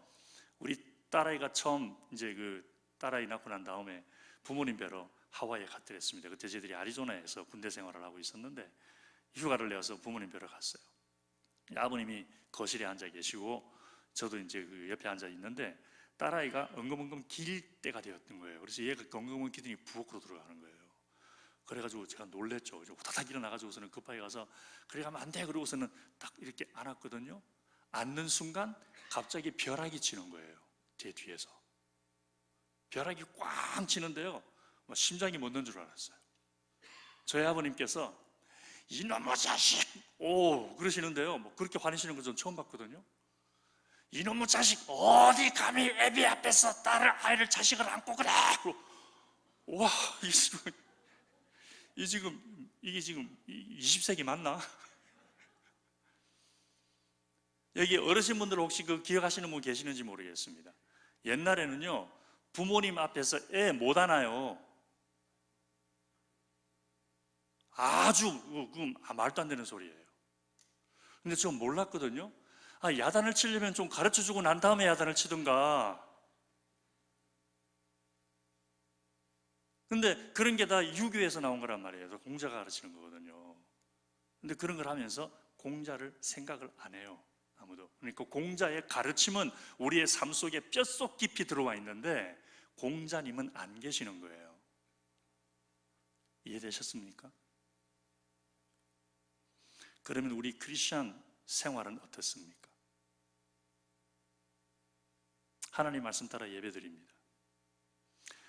우리 딸아이가 처음 이제 그 딸아이 낳고 난 다음에 부모님 뵈러 하와이에 갔더랬습니다. 그때 저희들이 애리조나에서 군대 생활을 하고 있었는데 휴가를 내어서 부모님 뵈러 갔어요. 아버님이 거실에 앉아 계시고 저도 이제 그 옆에 앉아 있는데 딸아이가 엉금엉금 길 때가 되었던 거예요. 그래서 얘가 엉금엉금 기더니 부엌으로 들어가는 거예요. 그래가지고 제가 놀랬죠. 후다닥 일어나가지고서는 급하게 가서 그래 가면 안 돼 그러고서는 딱 이렇게 안았거든요. 앉는 순간 갑자기 벼락이 치는 거예요. 제 뒤에서 벼락이 꽝 치는데요, 심장이 멎는 줄 알았어요. 저희 아버님께서 이놈의 자식! 오 그러시는데요, 뭐 그렇게 화내시는 건 전 처음 봤거든요. 이놈의 자식 어디 감히 애비 앞에서 아이를 자식을 안고 그래! 와 이게 지금 20세기 맞나? 여기 어르신분들 혹시 그 기억하시는 분 계시는지 모르겠습니다. 옛날에는요 부모님 앞에서 애 못 안아요. 아주 말도 안 되는 소리예요. 근데 저 몰랐거든요. 야단을 치려면 좀 가르쳐주고 난 다음에 야단을 치든가. 근데 그런 게 다 유교에서 나온 거란 말이에요. 공자가 가르치는 거거든요. 근데 그런 걸 하면서 공자를 생각을 안 해요, 아무도. 그러니까 공자의 가르침은 우리의 삶 속에 뼛속 깊이 들어와 있는데 공자님은 안 계시는 거예요. 이해되셨습니까? 그러면 우리 크리스천 생활은 어떻습니까? 하나님 말씀 따라 예배드립니다.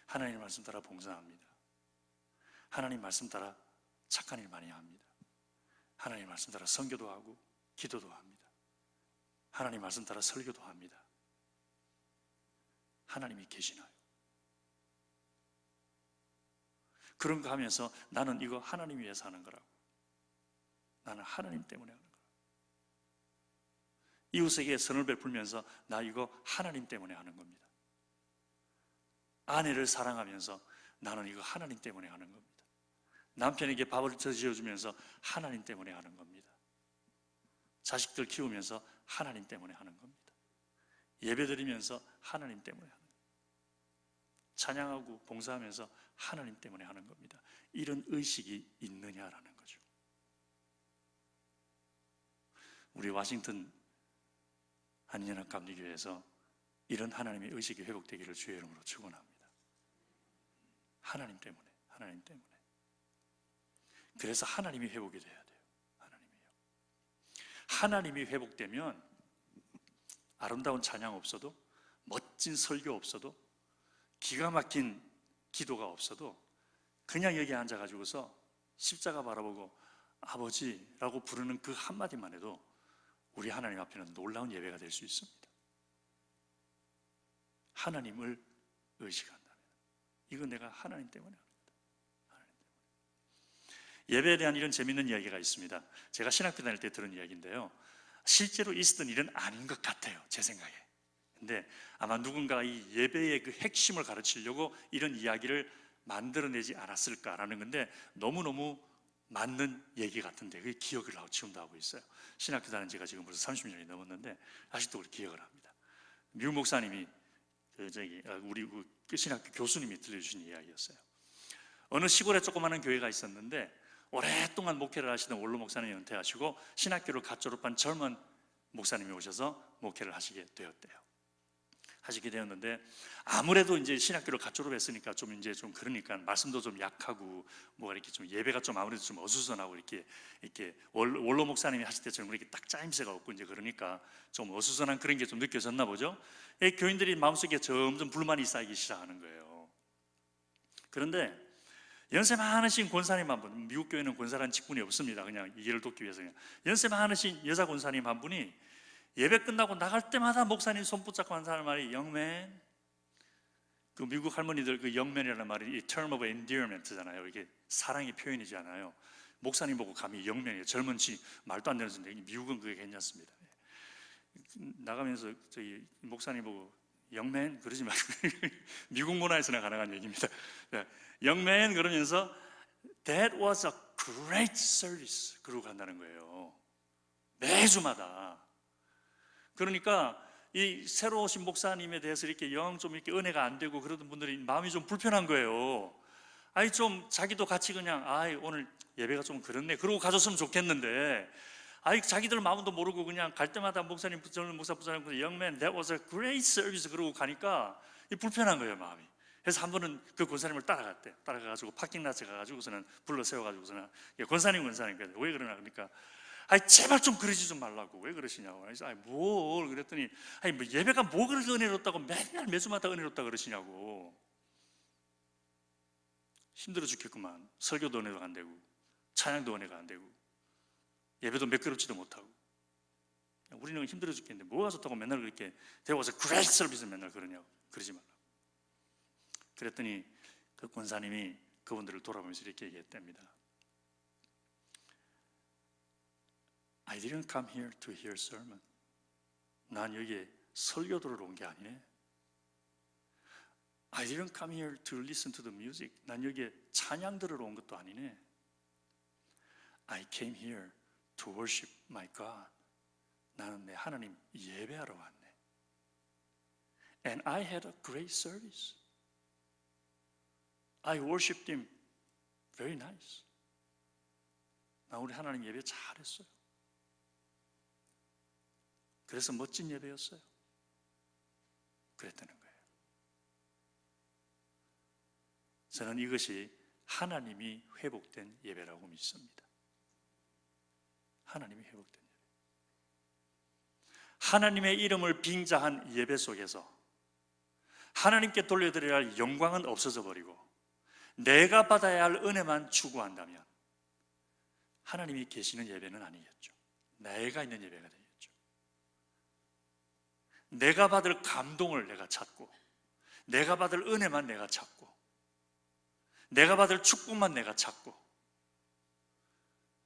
하나님 말씀 따라 봉사합니다. 하나님 말씀 따라 착한 일 많이 합니다. 하나님 말씀 따라 선교도 하고 기도도 합니다. 하나님 말씀 따라 설교도 합니다. 하나님이 계시나요? 그런 거 하면서 나는 이거 하나님 위해서 하는 거라고, 나는 하나님 때문에 하는 거라고, 이웃에게 선을 베풀면서 나 이거 하나님 때문에 하는 겁니다. 아내를 사랑하면서 나는 이거 하나님 때문에 하는 겁니다. 남편에게 밥을 지어주면서 하나님 때문에 하는 겁니다. 자식들 키우면서 하나님 때문에 하는 겁니다. 예배드리면서 하나님 때문에 하는 겁니다. 찬양하고 봉사하면서 하나님 때문에 하는 겁니다. 이런 의식이 있느냐라는 거죠. 우리 워싱턴 한인연합 감리교회에서 이런 하나님의 의식이 회복되기를 주의 이름으로 축원합니다. 하나님 때문에, 하나님 때문에. 그래서 하나님이 회복이 돼야 돼요. 하나님이 회복되면 아름다운 찬양 없어도, 멋진 설교 없어도, 기가 막힌 기도가 없어도 그냥 여기 앉아가지고서 십자가 바라보고 아버지라고 부르는 그 한마디만 해도 우리 하나님 앞에는 놀라운 예배가 될 수 있습니다. 하나님을 의식한다면, 이거 내가 하나님 때문에 합니다. 하나님 때문에. 예배에 대한 이런 재밌는 이야기가 있습니다. 제가 신학교 다닐 때 들은 이야기인데요, 실제로 있었던 일은 아닌 것 같아요, 제 생각에. 근데 아마 누군가 이 예배의 그 핵심을 가르치려고 이런 이야기를 만들어내지 않았을까라는 건데, 너무너무 맞는 얘기 같은데 그게 기억을 하고 지금도 하고 있어요. 신학교 다닌 지가 지금 벌써 30년이 넘었는데 아직도 그걸 기억을 합니다. 미국 목사님이 우리 그 신학교 교수님이 들려주신 이야기였어요. 어느 시골에 조그마한 교회가 있었는데 오랫동안 목회를 하시던 원로 목사님이 은퇴하시고 신학교를 갓 졸업한 젊은 목사님이 오셔서 목회를 하시게 되었는데, 아무래도 이제 신학교를 갓 졸업했으니까 좀 이제 좀 그러니까 말씀도 좀 약하고 뭐가 이렇게 좀 예배가 좀 아무래도 좀 어수선하고 이렇게 원로 목사님이 하실 때처럼 이렇게 딱 짜임새가 없고 이제 그러니까 좀 어수선한 그런 게 좀 느껴졌나 보죠. 교인들이 마음속에 점점 불만이 쌓이기 시작하는 거예요. 그런데 연세 많으신 권사님 한 분, 미국 교회는 권사라는 직분이 없습니다. 그냥 이해를 돕기 위해서 그냥 연세 많으신 여자 권사님 한 분이 예배 끝나고 나갈 때마다 목사님 손 붙잡고 하는 사람 말이 영맨. 그 미국 할머니들 그 영맨이라는 말이 이 term of endearment잖아요. 이게 사랑의 표현이잖아요. 목사님 보고 감히 영맨이에요. 젊은 치 말도 안 되는 소리. 미국은 그게 괜찮습니다. 나가면서 저기 목사님 보고 영맨 그러지 말고 미국 문화에서나 가능한 얘기입니다. 영맨 그러면서 That was a great service 그러고 간다는 거예요. 매주마다. 그러니까 이 새로 오신 목사님에 대해서 이렇게 영 좀 이렇게 은혜가 안 되고 그러던 분들이 마음이 좀 불편한 거예요. 아이 좀 자기도 같이 그냥 아이 오늘 예배가 좀 그렇네 그러고 가줬으면 좋겠는데, 아이 자기들 마음도 모르고 그냥 갈 때마다 목사님 저는 목사 부장님 Young man, that was a great service 그러고 가니까 불편한 거예요, 마음이. 그래서 한 번은 그 권사님을 따라갔대. 따라가가지고 파킹라츠에 가가지고서는 불러 세워가지고서는 권사님 왜 그러나 그러니까 아니 제발 좀 그러지 좀 말라고. 왜 그러시냐고. 그래서 아니 뭘 그랬더니 아니 뭐 예배가 뭐 그렇게 은혜롭다고 맨날 매주마다 은혜롭다 그러시냐고. 힘들어 죽겠구만. 설교도 은혜가 안 되고 찬양도 은혜가 안 되고 예배도 매끄럽지도 못하고. 우리는 힘들어 죽겠는데 뭐가 좋다고 맨날 그렇게 대화에서 그레이트 서비스 맨날 그러냐고. 그러지 말라고. 그랬더니 그 권사님이 그분들을 돌아보면서 이렇게 얘기했답니다. I didn't come here to hear sermon. 난 여기에 설교 들으러 온 게 아니네. I didn't come here to listen to the music. 난 여기에 찬양 들으러 온 것도 아니네. I came here to worship my God. 나는 내 하나님 예배하러 왔네. And I had a great service. I worshiped him very nice. 나 우리 하나님 예배 잘했어요. 그래서 멋진 예배였어요. 그랬다는 거예요. 저는 이것이 하나님이 회복된 예배라고 믿습니다. 하나님이 회복된 예배. 하나님의 이름을 빙자한 예배 속에서 하나님께 돌려드려야 할 영광은 없어져 버리고 내가 받아야 할 은혜만 추구한다면 하나님이 계시는 예배는 아니겠죠. 내가 있는 예배가 되겠죠. 내가 받을 감동을 내가 찾고 내가 받을 은혜만 내가 찾고 내가 받을 축복만 내가 찾고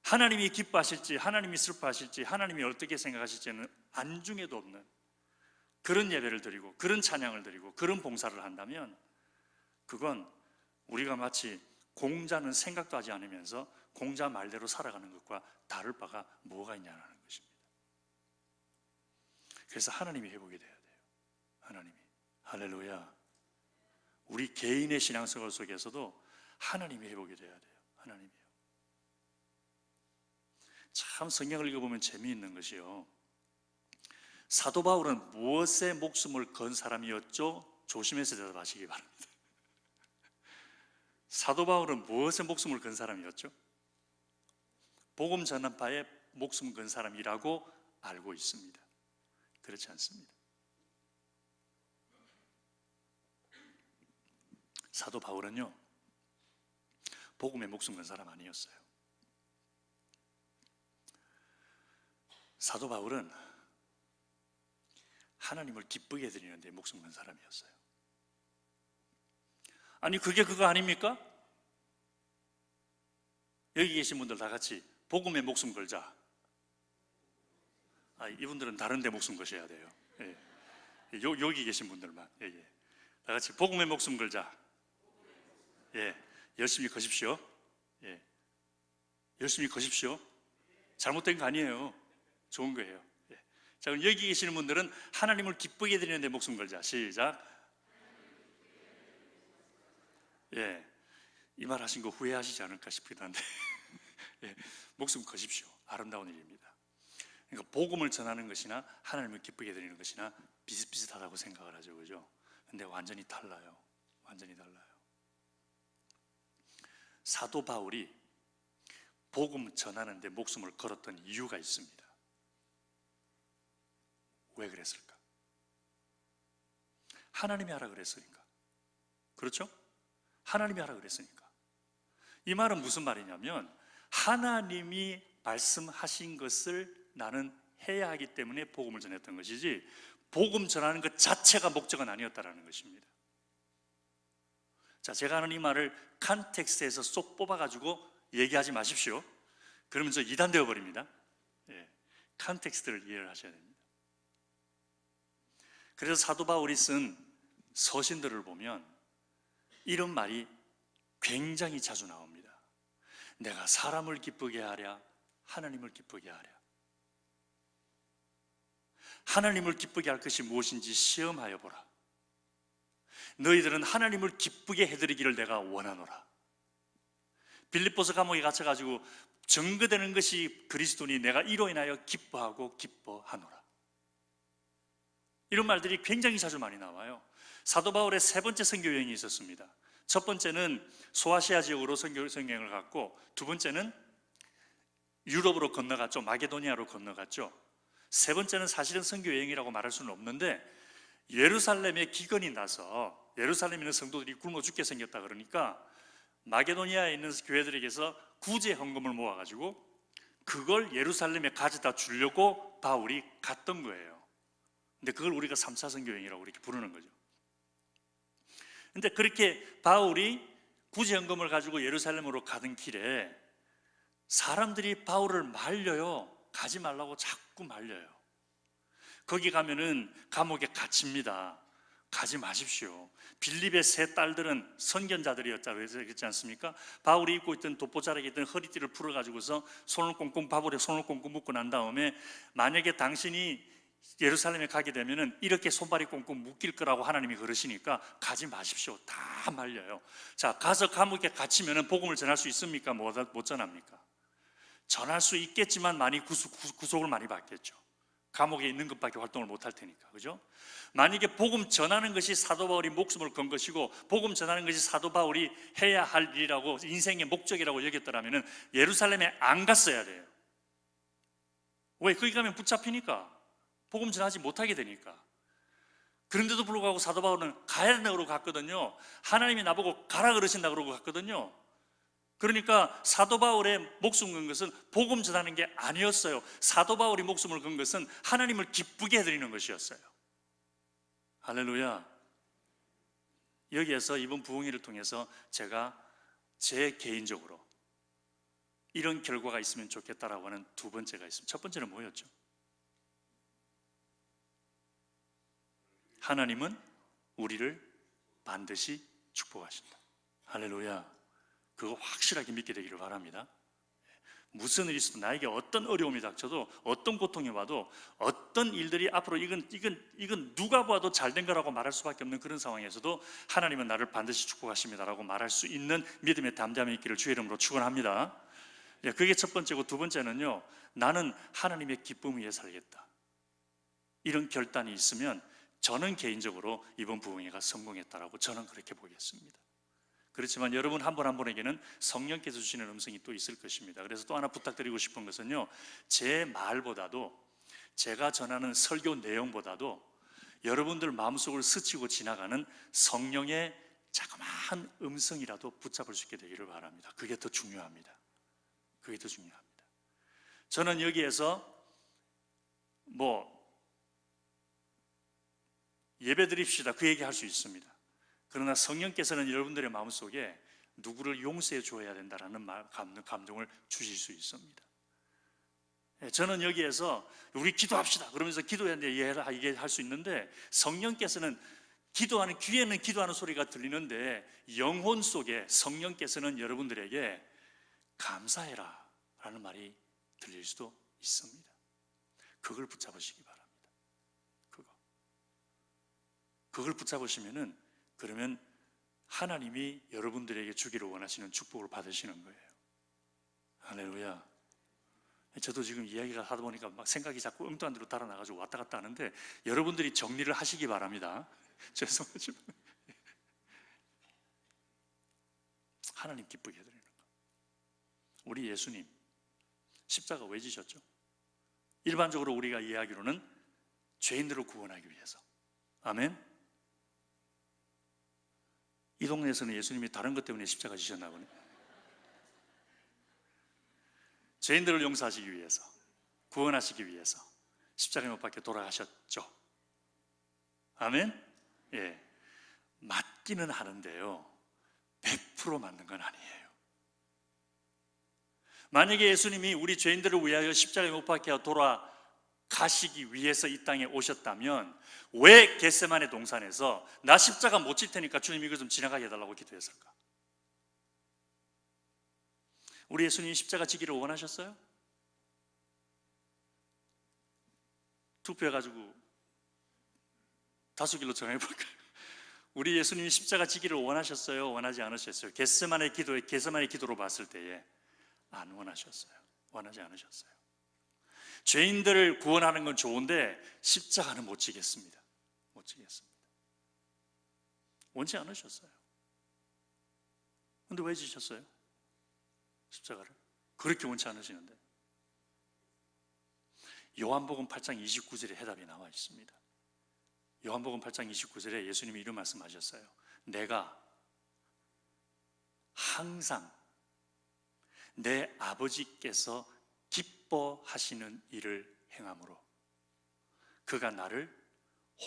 하나님이 기뻐하실지 하나님이 슬퍼하실지 하나님이 어떻게 생각하실지는 안중에도 없는 그런 예배를 드리고 그런 찬양을 드리고 그런 봉사를 한다면 그건 우리가 마치 공자는 생각도 하지 않으면서 공자 말대로 살아가는 것과 다를 바가 뭐가 있냐는 것입니다. 그래서 하나님이 회복이 돼야 돼요. 하나님이. 할렐루야. 우리 개인의 신앙생활 속에서도 하나님이 회복이 돼야 돼요. 하나님이요. 참 성경을 읽어보면 재미있는 것이요. 사도 바울은 무엇에 목숨을 건 사람이었죠? 조심해서 대답하시기 바랍니다. 사도 바울은 무엇에 목숨을 건 사람이었죠? 복음 전파에 목숨 건 사람이라고 알고 있습니다. 그렇지 않습니다. 사도 바울은요, 복음에 목숨 건 사람 아니었어요. 사도 바울은 하나님을 기쁘게 드리는 데 목숨 건 사람이었어요. 아니 그게 그거 아닙니까? 여기 계신 분들 다 같이 복음에 목숨 걸자. 이분들은 다른 데 목숨 거셔야 돼요. 예. 여기 계신 분들만. 예, 예. 다 같이 복음에 목숨 걸자. 예. 열심히 거십시오. 예. 열심히 거십시오. 잘못된 거 아니에요. 좋은 거예요. 예. 자, 그럼 여기 계시는 분들은 하나님을 기쁘게 드리는 데 목숨 걸자. 시작. 예. 이 말 하신 거 후회하시지 않을까 싶기도 한데 예. 목숨 거십시오. 아름다운 일입니다. 그러니까 복음을 전하는 것이나 하나님을 기쁘게 드리는 것이나 비슷비슷하다고 생각을 하죠, 그죠? 근데 완전히 달라요. 완전히 달라요. 사도 바울이 복음 전하는 데 목숨을 걸었던 이유가 있습니다. 왜 그랬을까? 하나님이 하라 그랬으니까. 그렇죠? 하나님이 하라 그랬으니까. 이 말은 무슨 말이냐면 하나님이 말씀하신 것을 나는 해야 하기 때문에 복음을 전했던 것이지 복음 전하는 것 자체가 목적은 아니었다라는 것입니다. 자, 제가 하는 이 말을 컨텍스트에서 쏙 뽑아가지고 얘기하지 마십시오. 그러면 저 이단 되어버립니다. 예, 컨텍스트를 이해를 하셔야 됩니다. 그래서 사도 바울이 쓴 서신들을 보면 이런 말이 굉장히 자주 나옵니다. 내가 사람을 기쁘게 하랴, 하나님을 기쁘게 하랴. 하나님을 기쁘게 할 것이 무엇인지 시험하여 보라. 너희들은 하나님을 기쁘게 해드리기를 내가 원하노라. 빌립보서 감옥에 갇혀가지고 증거되는 것이 그리스도니 내가 이로 인하여 기뻐하고 기뻐하노라. 이런 말들이 굉장히 자주 많이 나와요. 사도 바울의 세 번째 선교 여행이 있었습니다. 첫 번째는 소아시아 지역으로 선교 여행을 갔고, 두 번째는 유럽으로 건너갔죠. 마게도니아로 건너갔죠. 세 번째는 사실은 선교 여행이라고 말할 수는 없는데 예루살렘에 기근이 나서 예루살렘에 있는 성도들이 굶어 죽게 생겼다 그러니까 마게도니아에 있는 교회들에게서 구제 헌금을 모아가지고 그걸 예루살렘에 가져다 주려고 바울이 갔던 거예요. 근데 그걸 우리가 3차 선교 여행이라고 이렇게 부르는 거죠. 근데 그렇게 바울이 구제 헌금을 가지고 예루살렘으로 가던 길에 사람들이 바울을 말려요. 가지 말라고 자꾸 말려요. 거기 가면은 감옥에 갇힙니다. 가지 마십시오. 빌립의 세 딸들은 선견자들이었다고 그랬지 않습니까? 바울이 입고 있던 돋보자락에 있던 허리띠를 풀어가지고서 바울의 손을 꽁꽁 묶고 난 다음에 만약에 당신이 예루살렘에 가게 되면은 이렇게 손발이 꽁꽁 묶일 거라고 하나님이 그러시니까 가지 마십시오. 다 말려요. 자, 가서 감옥에 갇히면은 복음을 전할 수 있습니까? 못 전합니까? 전할 수 있겠지만 많이 구속을 많이 받겠죠. 감옥에 있는 것밖에 활동을 못할 테니까, 그죠? 만약에 복음 전하는 것이 사도 바울이 목숨을 건 것이고 복음 전하는 것이 사도 바울이 해야 할 일이라고 인생의 목적이라고 여겼더라면 예루살렘에 안 갔어야 돼요. 왜? 거기 가면 붙잡히니까, 복음 전하지 못하게 되니까. 그런데도 불구하고 사도 바울은 가야 된다고 갔거든요. 하나님이 나보고 가라 그러신다 그러고 갔거든요. 그러니까 사도 바울의 목숨 건 것은 복음 전하는 게 아니었어요. 사도 바울이 목숨을 건 것은 하나님을 기쁘게 해드리는 것이었어요. 할렐루야. 여기에서 이번 부흥회를 통해서 제가 제 개인적으로 이런 결과가 있으면 좋겠다라고 하는 두 번째가 있습니다. 첫 번째는 뭐였죠? 하나님은 우리를 반드시 축복하신다. 할렐루야. 그거 확실하게 믿게 되기를 바랍니다. 무슨 일이 있어도, 나에게 어떤 어려움이 닥쳐도, 어떤 고통이 와도, 어떤 일들이 앞으로 이건 누가 봐도 잘된 거라고 말할 수밖에 없는 그런 상황에서도 하나님은 나를 반드시 축복하십니다라고 말할 수 있는 믿음의 담대함이 있기를 주의 이름으로 축원합니다. 그게 첫 번째고, 두 번째는요, 나는 하나님의 기쁨 위에 살겠다. 이런 결단이 있으면 저는 개인적으로 이번 부흥회가 성공했다라고 저는 그렇게 보겠습니다. 그렇지만 여러분 한 분 한 분에게는 성령께서 주시는 음성이 또 있을 것입니다. 그래서 또 하나 부탁드리고 싶은 것은요, 제 말보다도, 제가 전하는 설교 내용보다도 여러분들 마음속을 스치고 지나가는 성령의 자그마한 음성이라도 붙잡을 수 있게 되기를 바랍니다. 그게 더 중요합니다. 그게 더 중요합니다. 저는 여기에서 예배 드립시다 그 얘기 할 수 있습니다. 그러나 성령께서는 여러분들의 마음속에 누구를 용서해 줘야 된다라는 감동을 주실 수 있습니다. 저는 여기에서 우리 기도합시다 그러면서 기도했는데 이해할 수 있는데, 성령께서는 기도하는, 귀에는 기도하는 소리가 들리는데 영혼 속에 성령께서는 여러분들에게 감사해라 라는 말이 들릴 수도 있습니다. 그걸 붙잡으시기 바랍니다. 그걸 붙잡으시면은, 그러면 하나님이 여러분들에게 주기를 원하시는 축복을 받으시는 거예요. 할렐루야. 저도 지금 이야기가 하다 보니까 막 생각이 자꾸 엉뚱한 데로 달아나가지고 왔다 갔다 하는데, 여러분들이 정리를 하시기 바랍니다. 죄송하지만 하나님 기쁘게 해드리는 거. 우리 예수님 십자가 왜 지셨죠? 일반적으로 우리가 이해하기로는 죄인들을 구원하기 위해서. 아멘. 이 동네에서는 예수님이 다른 것 때문에 십자가 지셨나 보네. 죄인들을 용서하시기 위해서, 구원하시기 위해서 십자가에 못 박혀 돌아가셨죠. 아멘. 예, 맞기는 하는데요 100% 맞는 건 아니에요. 만약에 예수님이 우리 죄인들을 위하여 십자가에 못 박혀 돌아가시기 위해서 이 땅에 오셨다면 왜 겟세마네 동산에서 나 십자가 못 질 테니까 주님 이거 좀 지나가게 해달라고 기도했을까? 우리 예수님이 십자가 지기를 원하셨어요? 투표해가지고 다수결로 정해볼까요? 우리 예수님이 십자가 지기를 원하셨어요? 원하지 않으셨어요? 겟세마네 기도로 봤을 때에 안 원하셨어요. 원하지 않으셨어요. 죄인들을 구원하는 건 좋은데 십자가는 못 지겠습니다. 못 지겠습니다. 원치 않으셨어요. 근데 왜 지셨어요? 십자가를 그렇게 원치 않으시는데. 요한복음 8장 29절에 해답이 나와 있습니다. 요한복음 8장 29절에 예수님이 이런 말씀하셨어요. 내가 항상 내 아버지께서 기뻐하시는 일을 행함으로 그가 나를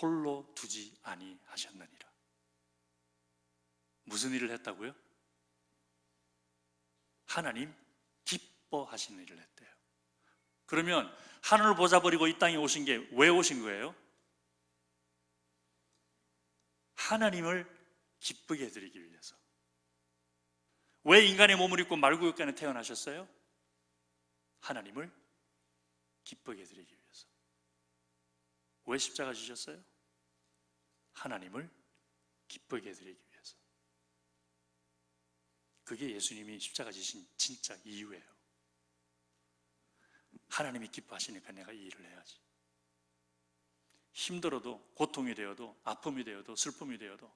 홀로 두지 아니하셨느니라. 무슨 일을 했다고요? 하나님 기뻐하시는 일을 했대요. 그러면 하늘을 보자버리고 이 땅에 오신 게 왜 오신 거예요? 하나님을 기쁘게 해드리기 위해서. 왜 인간의 몸을 입고 말구육간에 태어나셨어요? 하나님을 기쁘게 해드리기 위해서. 왜 십자가 지셨어요? 하나님을 기쁘게 해드리기 위해서. 그게 예수님이 십자가 지신 진짜 이유예요. 하나님이 기뻐하시니까 내가 이 일을 해야지. 힘들어도, 고통이 되어도, 아픔이 되어도, 슬픔이 되어도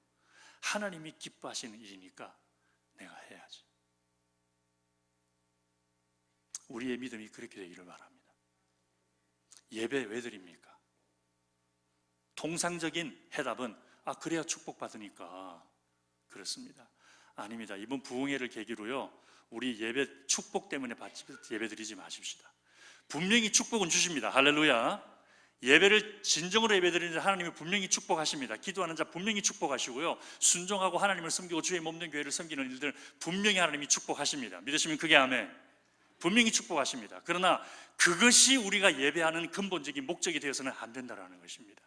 하나님이 기뻐하시는 일이니까 내가 해야지. 우리의 믿음이 그렇게 되기를 바랍니다. 예배 왜 드립니까? 통상적인 해답은 그래야 축복받으니까 그렇습니다. 아닙니다. 이번 부흥회를 계기로요, 우리 예배 축복 때문에 예배 드리지 마십시다. 분명히 축복은 주십니다. 할렐루야. 예배를 진정으로 예배드리는 하나님이 분명히 축복하십니다. 기도하는 자 분명히 축복하시고요, 순종하고 하나님을 섬기고 주의 몸된 교회를 섬기는 일들 분명히 하나님이 축복하십니다. 믿으시면 그게 아멘. 분명히 축복하십니다. 그러나 그것이 우리가 예배하는 근본적인 목적이 되어서는 안 된다는 것입니다.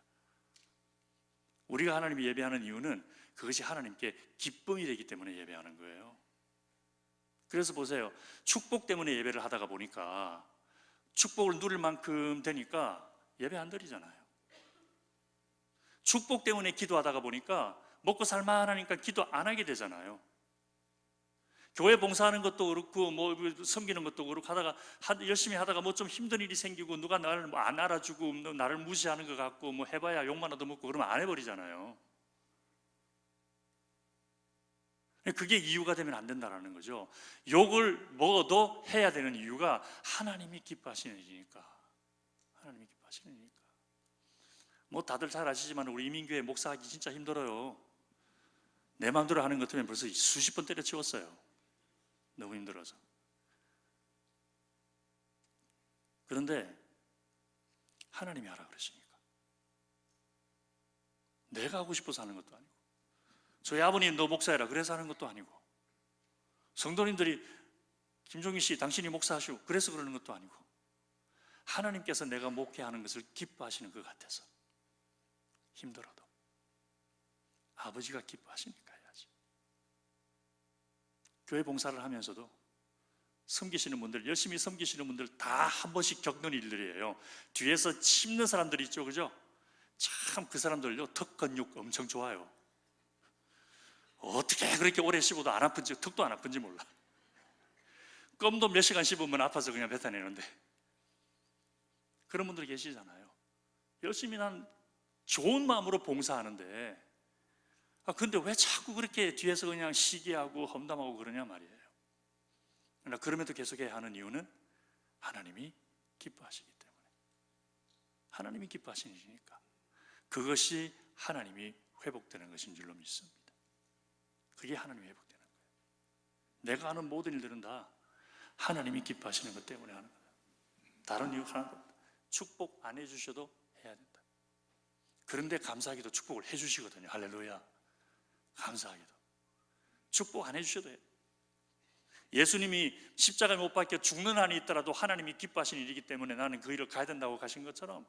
우리가 하나님을 예배하는 이유는 그것이 하나님께 기쁨이 되기 때문에 예배하는 거예요. 그래서 보세요, 축복 때문에 예배를 하다가 보니까 축복을 누릴 만큼 되니까 예배 안 드리잖아요. 축복 때문에 기도하다가 보니까 먹고 살만하니까 기도 안 하게 되잖아요. 교회 봉사하는 것도 그렇고 섬기는 것도 그렇고 하다가 열심히 하다가 좀 힘든 일이 생기고 누가 나를 안 알아주고 나를 무시하는 것 같고 해봐야 욕만 얻어먹고 그러면 안 해버리잖아요. 그게 이유가 되면 안 된다는 거죠. 욕을 먹어도 해야 되는 이유가 하나님이 기뻐하시는 일이니까. 하나님이 기뻐하시는 일이니까. 다들 잘 아시지만 우리 이민교회 목사하기 진짜 힘들어요. 내 마음대로 하는 것 때문에 벌써 수십 번 때려치웠어요. 너무 힘들어서. 그런데 하나님이 하라 그러시니까. 내가 하고 싶어서 하는 것도 아니고 저희 아버님 너 목사해라 그래서 하는 것도 아니고, 성도님들이 김종희 씨 당신이 목사하시고 그래서 그러는 것도 아니고, 하나님께서 내가 목회하는 것을 기뻐하시는 것 같아서 힘들어도 아버지가 기뻐하시니까 해야지. 교회 봉사를 하면서도 섬기시는 분들, 열심히 섬기시는 분들 다 한 번씩 겪는 일들이에요. 뒤에서 씹는 사람들이 있죠, 그죠? 참 그 사람들요 턱 근육 엄청 좋아요. 어떻게 그렇게 오래 씹어도 안 아픈지, 턱도 안 아픈지 몰라. 껌도 몇 시간 씹으면 아파서 그냥 뱉어내는데, 그런 분들이 계시잖아요. 열심히 난 좋은 마음으로 봉사하는데, 근데 왜 자꾸 그렇게 뒤에서 그냥 시기하고 험담하고 그러냐 말이에요. 그러나 그럼에도 계속해야 하는 이유는 하나님이 기뻐하시기 때문에, 하나님이 기뻐하시니까 그것이 하나님이 회복되는 것인 줄로 믿습니다. 그게 하나님이 회복되는 거예요. 내가 하는 모든 일들은 다 하나님이 기뻐하시는 것 때문에 하는 거예요. 다른 이유 하나도 없다. 축복 안 해주셔도 해야 된다. 그런데 감사하게도 축복을 해주시거든요. 할렐루야. 감사하게도 축복 안 해주셔도 해요. 예수님이 십자가에 못 박혀 죽는 한이 있더라도 하나님이 기뻐하시는 일이기 때문에 나는 그 일을 가야 된다고 가신 것처럼,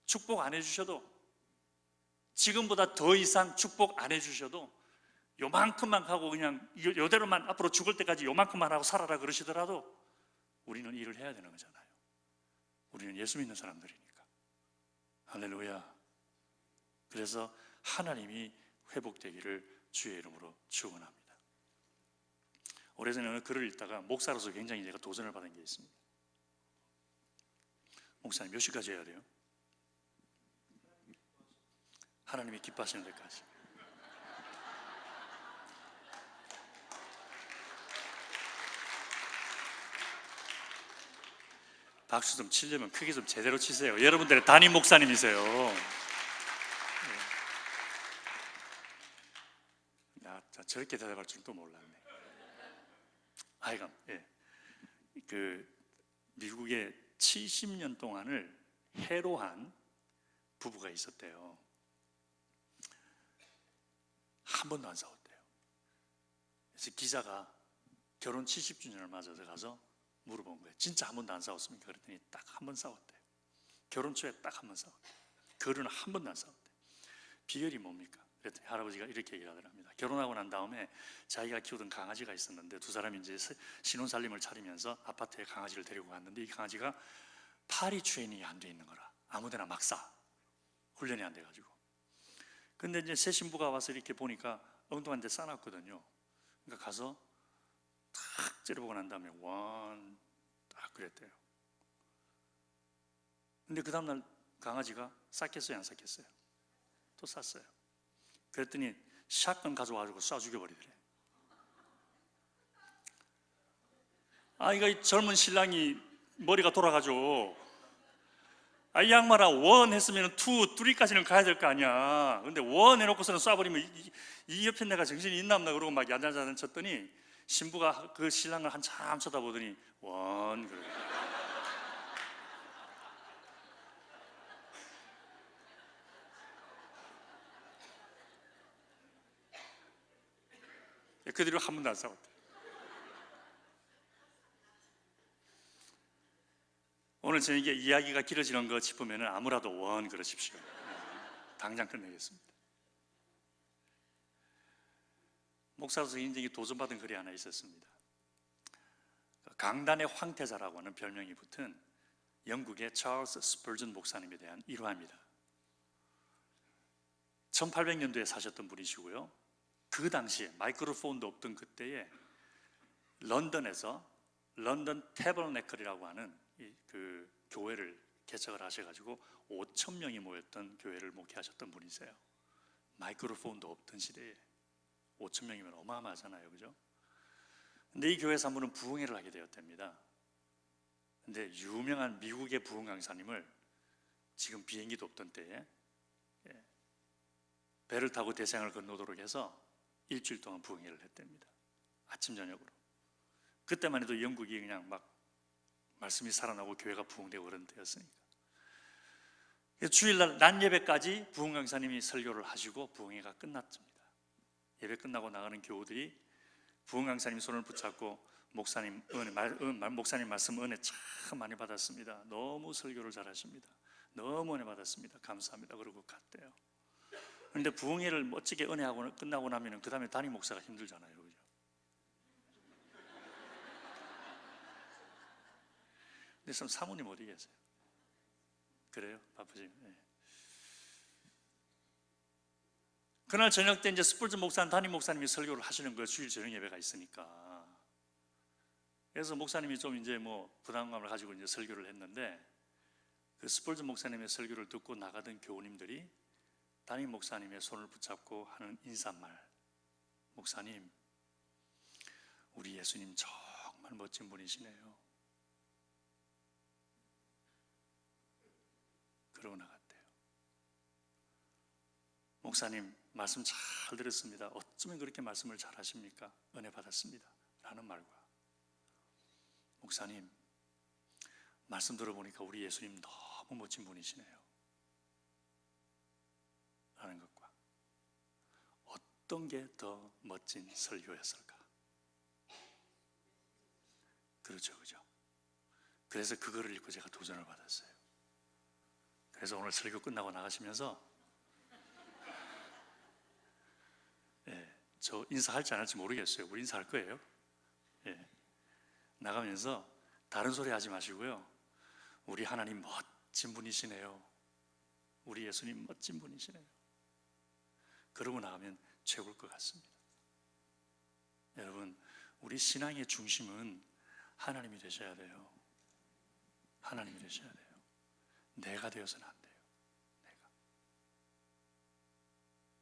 축복 안 해주셔도, 지금보다 더 이상 축복 안 해주셔도 요만큼만 하고 그냥 요대로만 앞으로 죽을 때까지 요만큼만 하고 살아라 그러시더라도 우리는 일을 해야 되는 거잖아요. 우리는 예수 믿는 사람들이니까. 할렐루야. 그래서 하나님이 회복되기를 주의 이름으로 축원합니다. 오래전에 어느 글을 읽다가 목사로서 굉장히 제가 도전을 받은 게 있습니다. 목사님 몇 시까지 해야 돼요? 하나님이 기뻐하시는 데까지. 박수 좀 치려면 크게 좀 제대로 치세요. 여러분들의 담임 목사님이세요. 저렇게 대답할 줄도 몰랐네. 하여간 그 미국에 70년 동안을 해로한 부부가 있었대요. 한 번도 안 싸웠대요. 그래서 기자가 결혼 70주년을 맞아서 가서 물어본 거예요. 진짜 한 번도 안 싸웠습니까? 그랬더니 딱 한 번 싸웠대요. 결혼 초에 딱 한 번 싸웠대요. 결혼은 한 번도 안 싸웠대요. 비결이 뭡니까? 그랬더니 할아버지가 이렇게 얘기를 하더랍니다. 결혼하고 난 다음에 자기가 키우던 강아지가 있었는데 두 사람이 이제 신혼살림을 차리면서 아파트에 강아지를 데리고 갔는데, 이 강아지가 파리 트레이닝이 안 돼 있는 거라 아무데나 막 싸. 훈련이 안 돼가지고. 근데 이제 새 신부가 와서 이렇게 보니까 엉뚱한 데 싸놨거든요. 그러니까 가서 탁 째려보고 난 다음에 원 딱 그랬대요. 근데 그 다음날 강아지가 쌌겠어요, 안 쌌겠어요? 또 쌌어요. 그랬더니 샷건 가져와가지고 쏴 죽여버리더래. 이거 젊은 신랑이 머리가 돌아가죠. 이 양반아, 원 했으면 투, 쓰리까지는 가야 될 거 아니야. 근데 원 해놓고서는 쏴버리면 이 옆에 내가 정신이 있나 없나 그러고 막 얀잔잔 쳤더니, 신부가 그 신랑을 한참 쳐다보더니 원 그러고. 그 뒤로 한 번도 안 싸웠대. 오늘 저녁에 이야기가 길어지는 거 싶으면 아무라도 원 그러십시오. 당장 끝내겠습니다. 목사로서 인생이 도전받은 글이 하나 있었습니다. 강단의 황태자라고 하는 별명이 붙은 영국의 찰스 스펄전 목사님에 대한 일화입니다. 1800년도에 사셨던 분이시고요. 그 당시에 마이크로폰도 없던 그때에 런던에서 런던 태버네클이라고 하는 그 교회를 개척을 하셔가지고 5,000명이 모였던 교회를 목회하셨던 분이세요. 마이크로폰도 없던 시대에 5,000명이면 어마어마하잖아요, 그죠? 근데 이 교회에서 한 분은 부흥회를 하게 되었답니다. 근데 유명한 미국의 부흥 강사님을 지금 비행기도 없던 때에 배를 타고 대서양을 건너도록 해서 일주일 동안 부흥회를 했답니다. 아침 저녁으로. 그때만 해도 영국이 그냥 막 말씀이 살아나고 교회가 부흥되고 그런 때였으니까. 주일날 낮 예배까지 부흥 강사님이 설교를 하시고 부흥회가 끝났습니다. 예배 끝나고 나가는 교우들이 부흥 강사님 손을 붙잡고 목사님 목사님 말씀 은혜 참 많이 받았습니다. 너무 설교를 잘하십니다. 너무 은혜 받았습니다. 감사합니다. 그러고 갔대요. 그런데 부흥회를 멋지게 은혜하고 끝나고 나면 그 다음에 담임 목사가 힘들잖아요. 그죠? 근데 참 사모님 어디 계세요? 그래요? 바쁘지? 네. 그날 저녁 때 이제 스폴전 목사님, 담임 목사님이 설교를 하시는 거예요. 주일 저녁 예배가 있으니까. 그래서 목사님이 좀 이제 뭐 부담감을 가지고 이제 설교를 했는데, 그 스폴전 목사님의 설교를 듣고 나가던 교우님들이 담임 목사님의 손을 붙잡고 하는 인사말, 목사님, 우리 예수님 정말 멋진 분이시네요. 그러고 나갔대요. 목사님 말씀 잘 들었습니다. 어쩌면 그렇게 말씀을 잘 하십니까? 은혜 받았습니다. 라는 말과, 목사님 말씀 들어보니까 우리 예수님 너무 멋진 분이시네요. 라는 것과, 어떤 게 더 멋진 설교였을까? 그렇죠, 그죠? 그래서 그거를 읽고 제가 도전을 받았어요. 그래서 오늘 설교 끝나고 나가시면서 저 인사할지 안 할지 모르겠어요. 우리 인사할 거예요. 나가면서 다른 소리 하지 마시고요, 우리 하나님 멋진 분이시네요. 우리 예수님 멋진 분이시네요. 그러고 나가면 최고일 것 같습니다. 여러분, 우리 신앙의 중심은 하나님이 되셔야 돼요. 하나님이 되셔야 돼요. 내가 되어서는 안 돼요. 내가.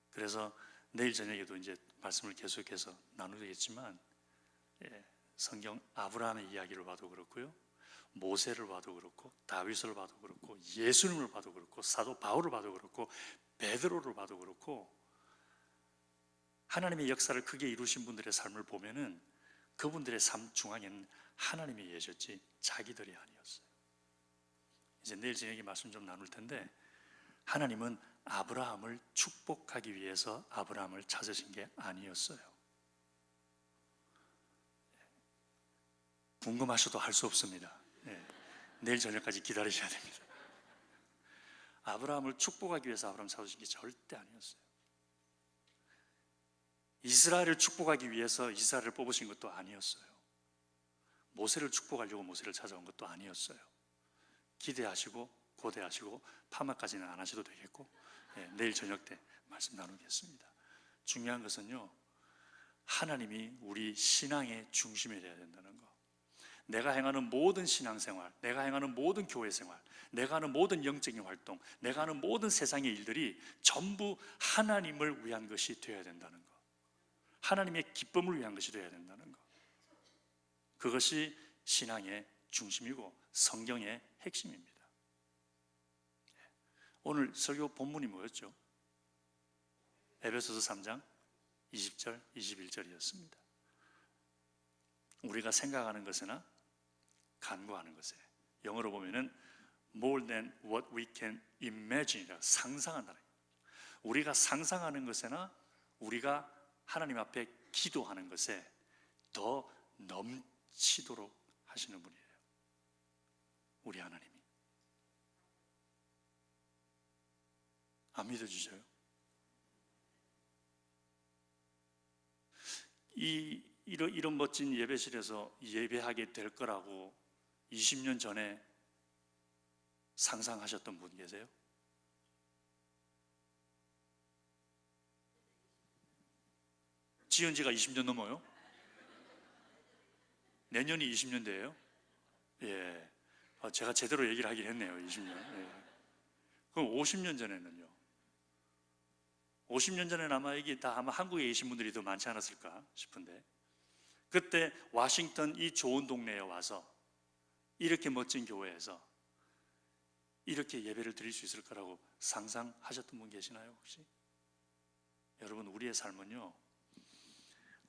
그래서 내일 저녁에도 이제 말씀을 계속해서 나누겠지만, 성경 아브라함의 이야기를 봐도 그렇고요, 모세를 봐도 그렇고, 다윗을 봐도 그렇고, 예수님을 봐도 그렇고, 사도 바울을 봐도 그렇고, 베드로를 봐도 그렇고, 하나님의 역사를 크게 이루신 분들의 삶을 보면은 그분들의 삶 중앙에는 하나님이 계셨지 자기들이 아니었어요. 이제 내일 저녁에 말씀 좀 나눌 텐데, 하나님은 아브라함을 축복하기 위해서 아브라함을 찾으신 게 아니었어요. 궁금하셔도 할 수 없습니다. 내일 저녁까지 기다리셔야 됩니다. 아브라함을 축복하기 위해서 아브라함을 찾으신 게 절대 아니었어요. 이스라엘을 축복하기 위해서 이스라엘을 뽑으신 것도 아니었어요. 모세를 축복하려고 모세를 찾아온 것도 아니었어요. 기대하시고 고대하시고 파마까지는 안 하셔도 되겠고, 내일 저녁 때 말씀 나누겠습니다. 중요한 것은요, 하나님이 우리 신앙의 중심이 되어야 된다는 거. 내가 행하는 모든 신앙생활, 내가 행하는 모든 교회생활, 내가 하는 모든 영적인 활동, 내가 하는 모든 세상의 일들이 전부 하나님을 위한 것이 되어야 된다는 거. 하나님의 기쁨을 위한 것이 되어야 된다는 거. 그것이 신앙의 중심이고 성경의 핵심입니다. 오늘 설교 본문이 뭐였죠? 에베소서 3장 20절, 21절이었습니다. 우리가 생각하는 것이나 간구하는 것에, 영어로 보면은 more than what we can imagine, 상상한다는 거예요. 우리가 상상하는 것에나 우리가 하나님 앞에 기도하는 것에 더 넘치도록 하시는 분이에요. 우리 하나님이. 안 믿어지셔요? 이런 멋진 예배실에서 예배하게 될 거라고 20년 전에 상상하셨던 분 계세요? 지은 지가 20년 넘어요? 내년이 20년 돼요? 제가 제대로 얘기를 하긴 했네요. 20년. 그럼 50년 전에는요? 50년 전에는 아마 이게 다 아마 한국에 계신 분들이 더 많지 않았을까 싶은데, 그때 워싱턴 이 좋은 동네에 와서 이렇게 멋진 교회에서 이렇게 예배를 드릴 수 있을 거라고 상상하셨던 분 계시나요, 혹시? 여러분, 우리의 삶은요,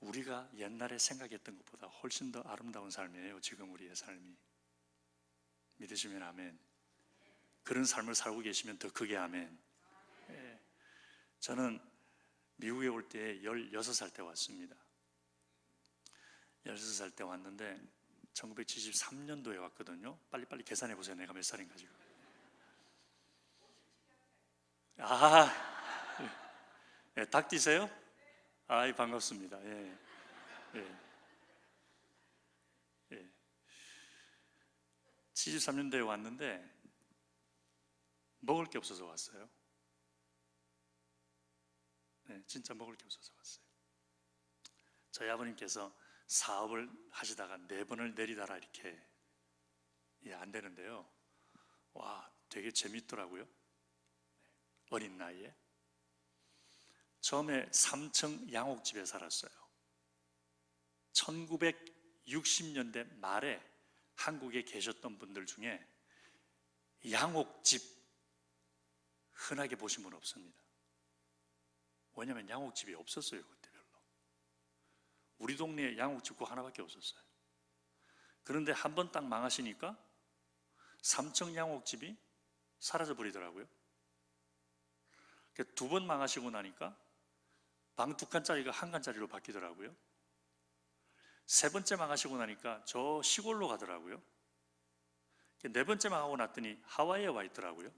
우리가 옛날에 생각했던 것보다 훨씬 더 아름다운 삶이에요. 지금 우리의 삶이. 믿으시면 아멘. 그런 삶을 살고 계시면 더 크게 아멘. 저는 미국에 올 때 16살 때 왔습니다. 16살 때 왔는데 1973년도에 왔거든요. 빨리빨리 계산해 보세요. 내가 몇 살인가 지금. 예, 닭 뛰세요? 아이, 반갑습니다. 예, 예, 예. 73년도에 왔는데 먹을 게 없어서 왔어요. 네, 진짜 먹을 게 없어서 왔어요. 저희 아버님께서 사업을 하시다가 4번을 내리다라 이렇게 안 되는데요. 와, 되게 재밌더라고요. 어린 나이에. 처음에 3층 양옥집에 살았어요. 1960년대 말에 한국에 계셨던 분들 중에 양옥집 흔하게 보신 분 없습니다. 왜냐하면 양옥집이 없었어요. 그때 별로. 우리 동네에 양옥집 그 하나밖에 없었어요. 그런데 한 번 딱 망하시니까 3층 양옥집이 사라져 버리더라고요. 2번 망하시고 나니까 방 2칸짜리가 1칸짜리로 바뀌더라고요. 3번째 망하시고 나니까 저 시골로 가더라고요. 4번째 망하고 났더니 하와이에 와 있더라고요.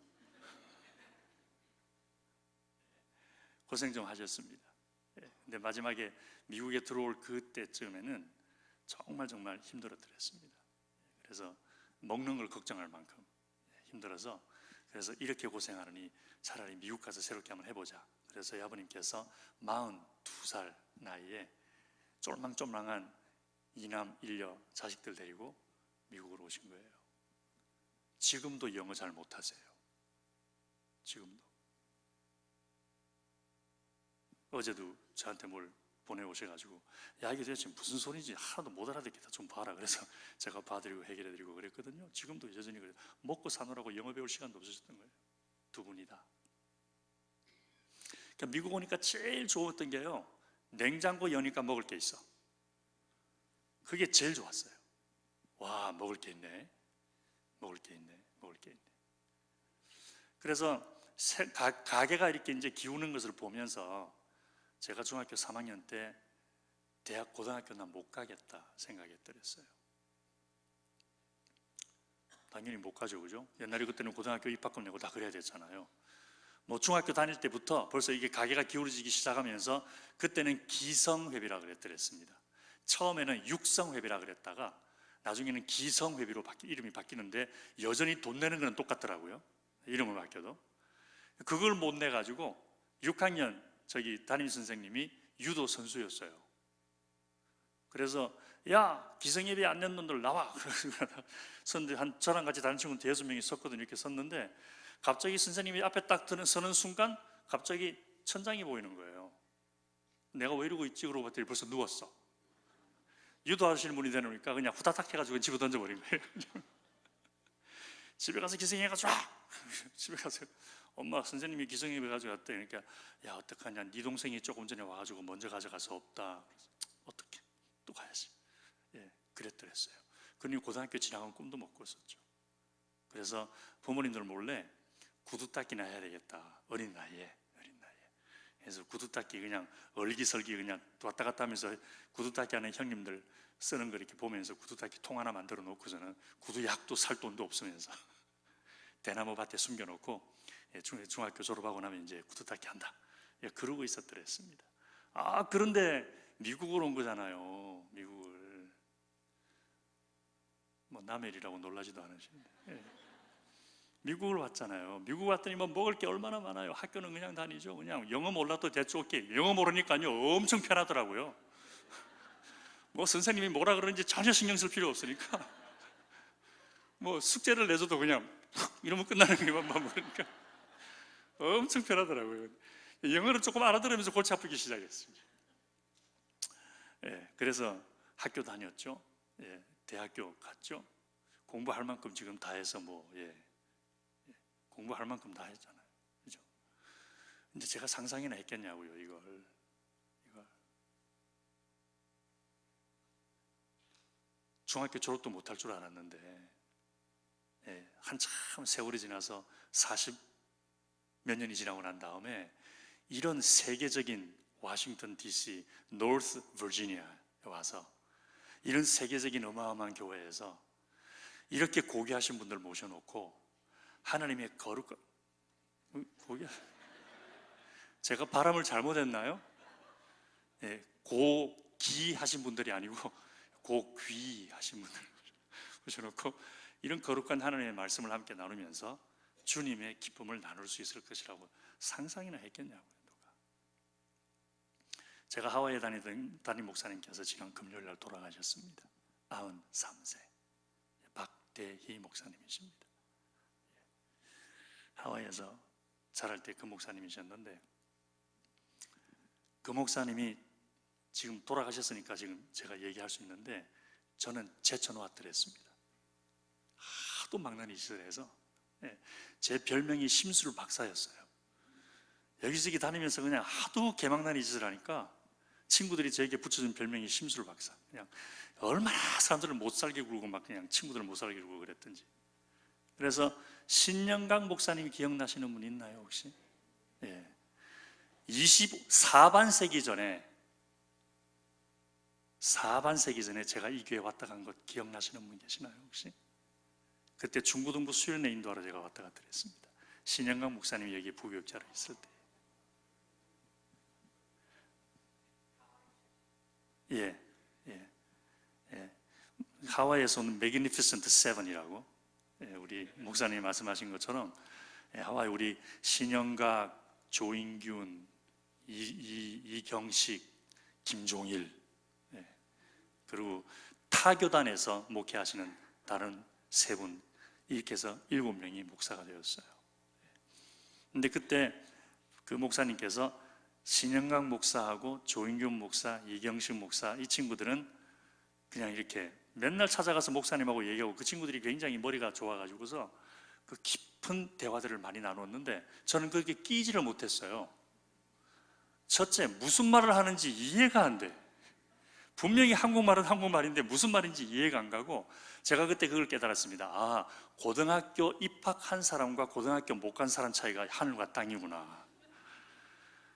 고생 좀 하셨습니다. 근데 마지막에 미국에 들어올 그때쯤에는 정말 힘들었더랬습니다. 그래서 먹는 걸 걱정할 만큼 힘들어서, 그래서 이렇게 고생하느니 차라리 미국 가서 새롭게 한번 해보자. 그래서 아버님께서 42살 나이에 쫄망쫄망한 2남 1녀 자식들 데리고 미국으로 오신 거예요. 지금도 영어 잘 못하세요. 지금도. 어제도 저한테 뭘 보내오셔가지고 야, 이게 도대체 무슨 소리인지 하나도 못 알아듣겠다, 좀 봐라. 그래서 제가 봐드리고 해결해드리고 그랬거든요. 지금도 여전히 그래요. 먹고 사느라고 영어 배울 시간도 없으셨던 거예요. 2분이 다. 그러니까 미국 오니까 제일 좋았던 게요, 냉장고 여니까 먹을 게 있어. 그게 제일 좋았어요. 와, 먹을 게 있네. 먹을 게 있네. 먹을 게 있네. 그래서 가게가 이렇게 이제 기우는 것을 보면서 제가 중학교 3학년 때 대학, 고등학교 난 못 가겠다 생각했더랬어요. 당연히 못 가죠, 그죠? 옛날에 그때는 고등학교 입학금 내고 다 그래야 됐잖아요. 뭐 중학교 다닐 때부터 벌써 이게 가게가 기울어지기 시작하면서 그때는 기성회비라 그랬더랬습니다. 처음에는 육성회비라 그랬다가 나중에는 기성회비로 이름이 바뀌는데 여전히 돈 내는 건 똑같더라고요. 이름을 바뀌어도. 그걸 못 내가지고 6학년 저기 담임 선생님이 유도 선수였어요. 그래서 야, 기성예비 안 낸 놈들 나와. 그래서 저랑 같이 다른 친구는 6명이 섰거든요. 이렇게 섰는데 갑자기 선생님이 앞에 딱 서는 순간 갑자기 천장이 보이는 거예요. 내가 왜 이러고 있지? 그러고 봤더니 벌써 누웠어. 유도하시는 분이 되니까 그냥 후다닥 해가지고 집어 던져버린 거예요. 집에 가서 기성예비가 쫙 집에 가서 엄마, 선생님이 기성예비 가져갔대. 그러니까 야, 어떡하냐, 네 동생이 조금 전에 와가지고 먼저 가져가서 없다. 그래서 어떻게 또 가야지. 그랬더랬어요. 그러니 고등학교 진학은 꿈도 못 꿨었죠. 그래서 부모님들 몰래 구두 닦기나 해야 되겠다. 어린 나이에. 그래서 구두 닦기 그냥 얼기설기 그냥 왔다 갔다 하면서 구두 닦기 하는 형님들 쓰는 거 이렇게 보면서 구두 닦기 통 하나 만들어 놓고서는 구두 약도 살 돈도 없으면서 대나무 밭에 숨겨놓고 중학교 졸업하고 나면 이제 구두 닦기 한다. 그러고 있었더랬습니다. 그런데 미국으로 온 거잖아요. 미국을. 뭐 남의 일이라고 놀라지도 않으시는데. 미국을 왔잖아요. 미국 왔더니 뭐 먹을 게 얼마나 많아요. 학교는 그냥 다니죠. 그냥 영어 몰라도 대충 오케이. 영어 모르니까요 엄청 편하더라고요. 뭐 선생님이 뭐라 그러는지 전혀 신경 쓸 필요 없으니까 뭐 숙제를 내줘도 그냥 이러면 끝나는 게만 모르니까 엄청 편하더라고요. 영어를 조금 알아들으면서 골치 아프기 시작했습니다. 그래서 학교 다녔죠. 대학교 갔죠. 공부할 만큼 지금 다 해서 공부할 만큼 다 했잖아요. 그죠? 근데 제가 상상이나 했겠냐고요, 이걸. 중학교 졸업도 못할 줄 알았는데, 한참 세월이 지나서 40몇 년이 지나고 난 다음에 이런 세계적인 워싱턴 DC, 노스 버지니아에 와서 이런 세계적인 어마어마한 교회에서 이렇게 고귀하신 분들 모셔놓고 하나님의 거룩, 제가 발음을 잘못했나요? 네, 고귀하신 분들이 아니고 고귀하신 분들 모셔놓고 이런 거룩한 하나님의 말씀을 함께 나누면서 주님의 기쁨을 나눌 수 있을 것이라고 상상이나 했겠냐고요. 누가. 제가 하와이에 다니던 담임 목사님께서 지난 금요일날 돌아가셨습니다. 93세 박대희 목사님이십니다. 하와이에서 자랄 때 그 목사님이셨는데, 그 목사님이 지금 돌아가셨으니까 지금 제가 얘기할 수 있는데, 저는 제쳐놓았더랬습니다. 하도 망나니 짓을 해서 제 별명이 심술 박사였어요. 여기저기 다니면서 그냥 하도 개망나니 짓을 하니까 친구들이 저에게 붙여준 별명이 심술 박사. 그냥 얼마나 사람들을 못 살게 굴고 막 그냥 친구들을 못 살게 굴고 그랬던지. 그래서 신영강 목사님 기억나시는 분 있나요 혹시? 예. 24반세기 전에 4반세기 전에 제가 이 교회 왔다 간 것 기억나시는 분 계시나요 혹시? 그때 중고등부 수련회 인도하러 제가 왔다 갔다 했습니다. 신영강 목사님이 여기 부교육자로 있을 때. 하와이에서 온 매그니피센트 세븐이라고, 우리 목사님이 말씀하신 것처럼 하와이 우리 신영각, 조인균, 이경식, 김종일, 그리고 타교단에서 목회하시는 다른 세 분, 이렇게 해서 7명이 목사가 되었어요. 근데 그때 그 목사님께서 신영강 목사하고 조인균 목사, 이경식 목사, 이 친구들은 그냥 이렇게 맨날 찾아가서 목사님하고 얘기하고, 그 친구들이 굉장히 머리가 좋아가지고서 그 깊은 대화들을 많이 나눴는데 저는 그렇게 끼지를 못했어요. 첫째, 무슨 말을 하는지 이해가 안 돼. 분명히 한국말은 한국말인데 무슨 말인지 이해가 안 가고, 제가 그때 그걸 깨달았습니다. 아, 고등학교 입학한 사람과 고등학교 못 간 사람 차이가 하늘과 땅이구나.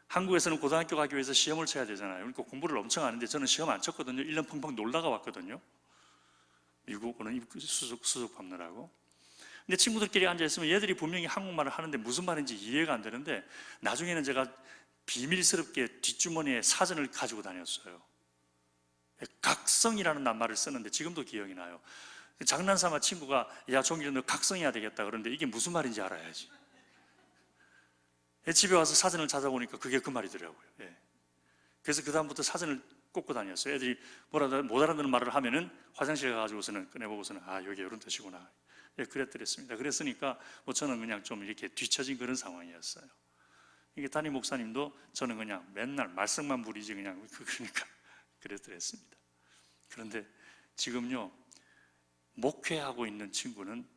한국에서는 고등학교 가기 위해서 시험을 쳐야 되잖아요. 그러니까 공부를 엄청 하는데 저는 시험 안 쳤거든요. 1년 펑펑 놀다가 왔거든요. 미국은 수석 밟느라고. 근데 친구들끼리 앉아있으면 얘들이 분명히 한국말을 하는데 무슨 말인지 이해가 안 되는데, 나중에는 제가 비밀스럽게 뒷주머니에 사전을 가지고 다녔어요. 각성이라는 낱말을 쓰는데 지금도 기억이 나요. 장난삼아 친구가 야 종일이 너 각성해야 되겠다 그러는데 이게 무슨 말인지 알아야지. 집에 와서 사전을 찾아보니까 그게 그 말이더라고요. 그래서 그 다음부터 사전을 꽂고 다녔어요. 애들이 뭐라도 못 알아듣는 말을 하면은 화장실에 가가지고서는 꺼내보고서는 아 여기 이런 뜻이구나. 그랬더랬습니다. 그랬으니까 뭐 저는 그냥 좀 이렇게 뒤처진 그런 상황이었어요. 이게 담임 목사님도 저는 그냥 맨날 말썽만 부리지 그냥 그러니까 그랬더랬습니다. 그런데 지금요, 목회하고 있는 친구는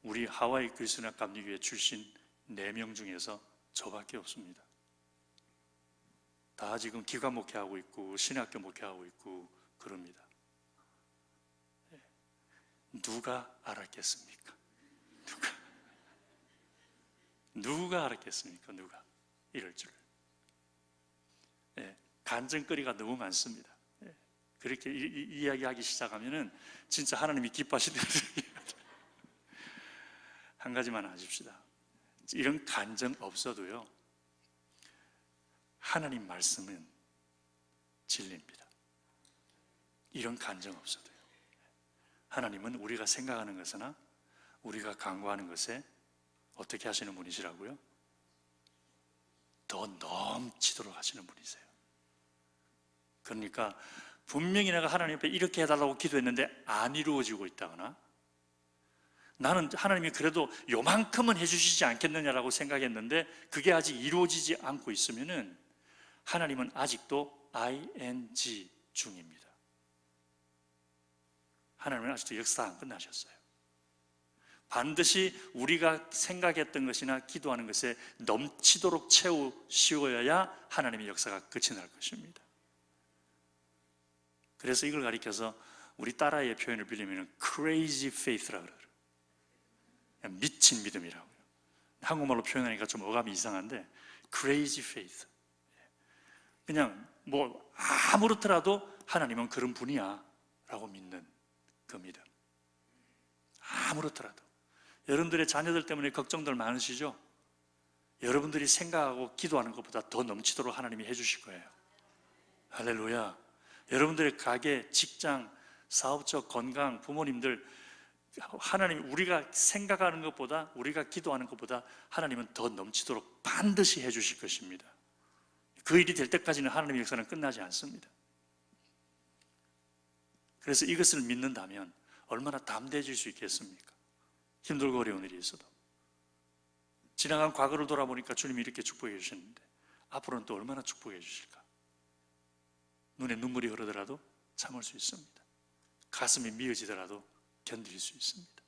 우리 하와이 그리스도인학 감리교회 출신 4명 중에서 저밖에 없습니다. 다 지금 기관 목회하고 있고 신학교 목회하고 있고 그럽니다. 누가 알았겠습니까? 누가 알았겠습니까? 누가 이럴 줄. 간증거리가 너무 많습니다. 그렇게 이야기하기 시작하면은 진짜 하나님이 기뻐하시는 한 가지만 아십시다. 이런 간증 없어도요, 하나님 말씀은 진리입니다. 이런 간증 없어도요. 하나님은 우리가 생각하는 것이나 우리가 간구하는 것에 어떻게 하시는 분이시라고요? 더 넘치도록 하시는 분이세요. 그러니까 분명히 내가 하나님 앞에 이렇게 해달라고 기도했는데 안 이루어지고 있다거나, 나는 하나님이 그래도 요만큼은 해주시지 않겠느냐라고 생각했는데 그게 아직 이루어지지 않고 있으면은 하나님은 아직도 ing 중입니다. 하나님은 아직도 역사 안 끝나셨어요. 반드시 우리가 생각했던 것이나 기도하는 것에 넘치도록 채우시어야 하나님의 역사가 끝이 날 것입니다. 그래서 이걸 가리켜서 우리 딸아이의 표현을 빌리면 crazy faith라고 그래요. 미친 믿음이라고요. 한국말로 표현하니까 좀 어감이 이상한데 crazy faith. 그냥 뭐 아무렇더라도 하나님은 그런 분이야 라고 믿는 그 믿음. 아무렇더라도. 여러분들의 자녀들 때문에 걱정들 많으시죠? 여러분들이 생각하고 기도하는 것보다 더 넘치도록 하나님이 해주실 거예요. 할렐루야. 여러분들의 가게, 직장, 사업적, 건강, 부모님들, 하나님, 우리가 생각하는 것보다, 우리가 기도하는 것보다 하나님은 더 넘치도록 반드시 해주실 것입니다. 그 일이 될 때까지는 하나님의 역사는 끝나지 않습니다. 그래서 이것을 믿는다면 얼마나 담대해질 수 있겠습니까? 힘들고 어려운 일이 있어도. 지나간 과거를 돌아보니까 주님이 이렇게 축복해 주셨는데 앞으로는 또 얼마나 축복해 주실까? 눈에 눈물이 흐르더라도 참을 수 있습니다. 가슴이 미어지더라도 견딜 수 있습니다.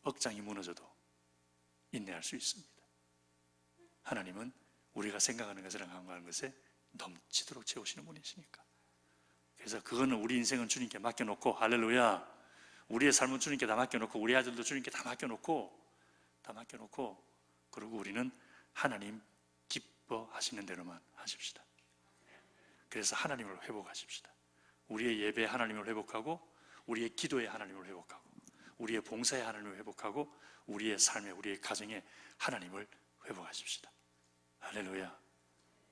억장이 무너져도 인내할 수 있습니다. 하나님은 우리가 생각하는 것이랑 간과하는 것에 넘치도록 채우시는 분이시니까. 그래서 그거는 우리 인생은 주님께 맡겨놓고, 할렐루야, 우리의 삶은 주님께 다 맡겨놓고, 우리 아들도 주님께 다 맡겨놓고, 그리고 우리는 하나님 기뻐하시는 대로만 하십시다. 그래서 하나님을 회복하십시다. 우리의 예배에 하나님을 회복하고, 우리의 기도에 하나님을 회복하고, 우리의 봉사에 하나님을 회복하고, 우리의 삶에, 우리의 가정에 하나님을 회복하십시다. 할렐루야.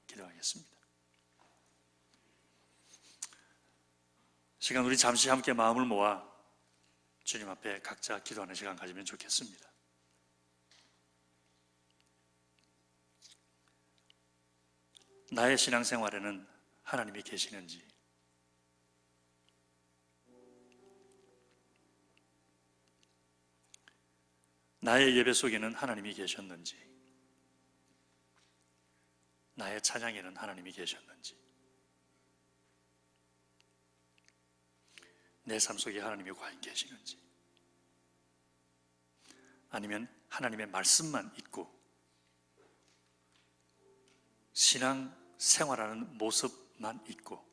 기도하겠습니다. 시간 우리 잠시 함께 마음을 모아 주님 앞에 각자 기도하는 시간 가지면 좋겠습니다. 나의 신앙생활에는 하나님이 계시는지, 나의 예배 속에는 하나님이 계셨는지, 나의 찬양에는 하나님이 계셨는지, 내 삶 속에 하나님이 과연 계시는지, 아니면 하나님의 말씀만 있고 신앙 생활하는 모습만 있고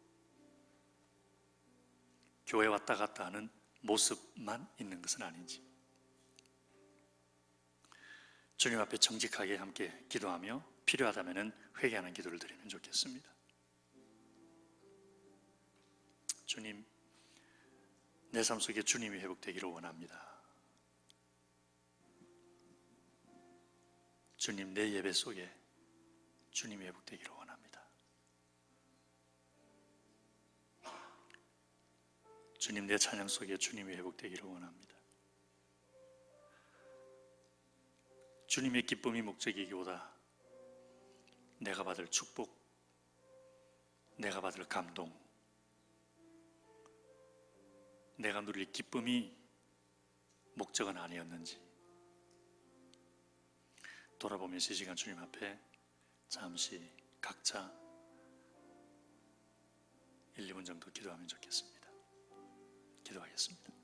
교회 왔다 갔다 하는 모습만 있는 것은 아닌지, 주님 앞에 정직하게 함께 기도하며 필요하다면 회개하는 기도를 드리면 좋겠습니다. 주님, 내 삶 속에 주님이 회복되기를 원합니다. 주님, 내 예배 속에 주님이 회복되기를 원합니다. 주님, 내 찬양 속에 주님이 회복되기를 원합니다. 주님의 기쁨이 목적이기보다 내가 받을 축복, 내가 받을 감동, 내가 누릴 기쁨이 목적은 아니었는지 돌아보면서 이 시간 주님 앞에 잠시 각자 1, 2분 정도 기도하면 좋겠습니다. 기도하겠습니다.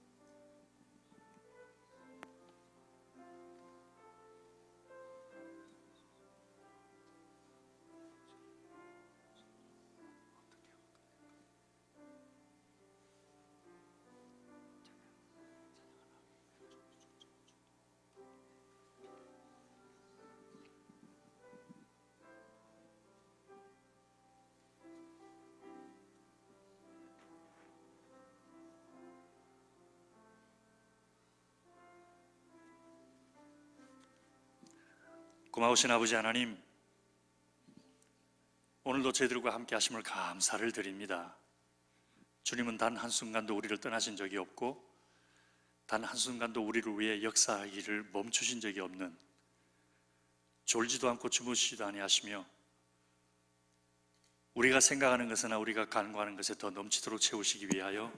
고마우신 아버지 하나님, 오늘도 저희들과 함께 하심을 감사를 드립니다. 주님은 단 한순간도 우리를 떠나신 적이 없고 단 한순간도 우리를 위해 역사하기를 멈추신 적이 없는, 졸지도 않고 주무시지도 아니하시며 우리가 생각하는 것이나 우리가 간구하는 것에 더 넘치도록 채우시기 위하여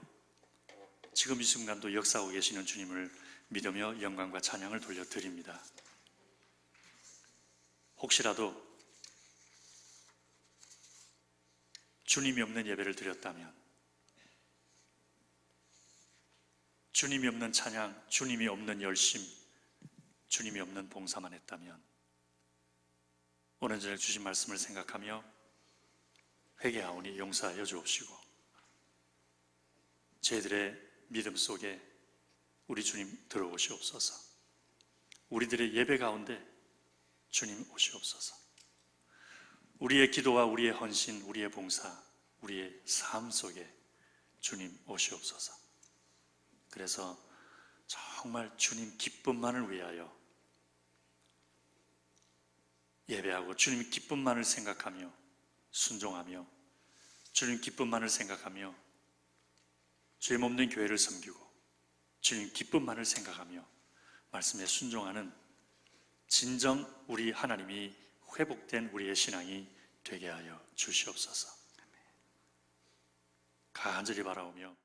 지금 이 순간도 역사하고 계시는 주님을 믿으며 영광과 찬양을 돌려드립니다. 혹시라도 주님이 없는 예배를 드렸다면, 주님이 없는 찬양, 주님이 없는 열심, 주님이 없는 봉사만 했다면 오늘 저녁 주신 말씀을 생각하며 회개하오니 용서하여 주옵시고 저희들의 믿음 속에 우리 주님 들어오시옵소서. 우리들의 예배 가운데 주님 오시옵소서. 우리의 기도와 우리의 헌신, 우리의 봉사, 우리의 삶 속에 주님 오시옵소서. 그래서 정말 주님 기쁨만을 위하여 예배하고 주님 기쁨만을 생각하며 순종하며 주님 기쁨만을 생각하며 죄없는 교회를 섬기고 주님 기쁨만을 생각하며 말씀에 순종하는 진정 우리 하나님이 회복된 우리의 신앙이 되게 하여 주시옵소서. 간절히 바라오며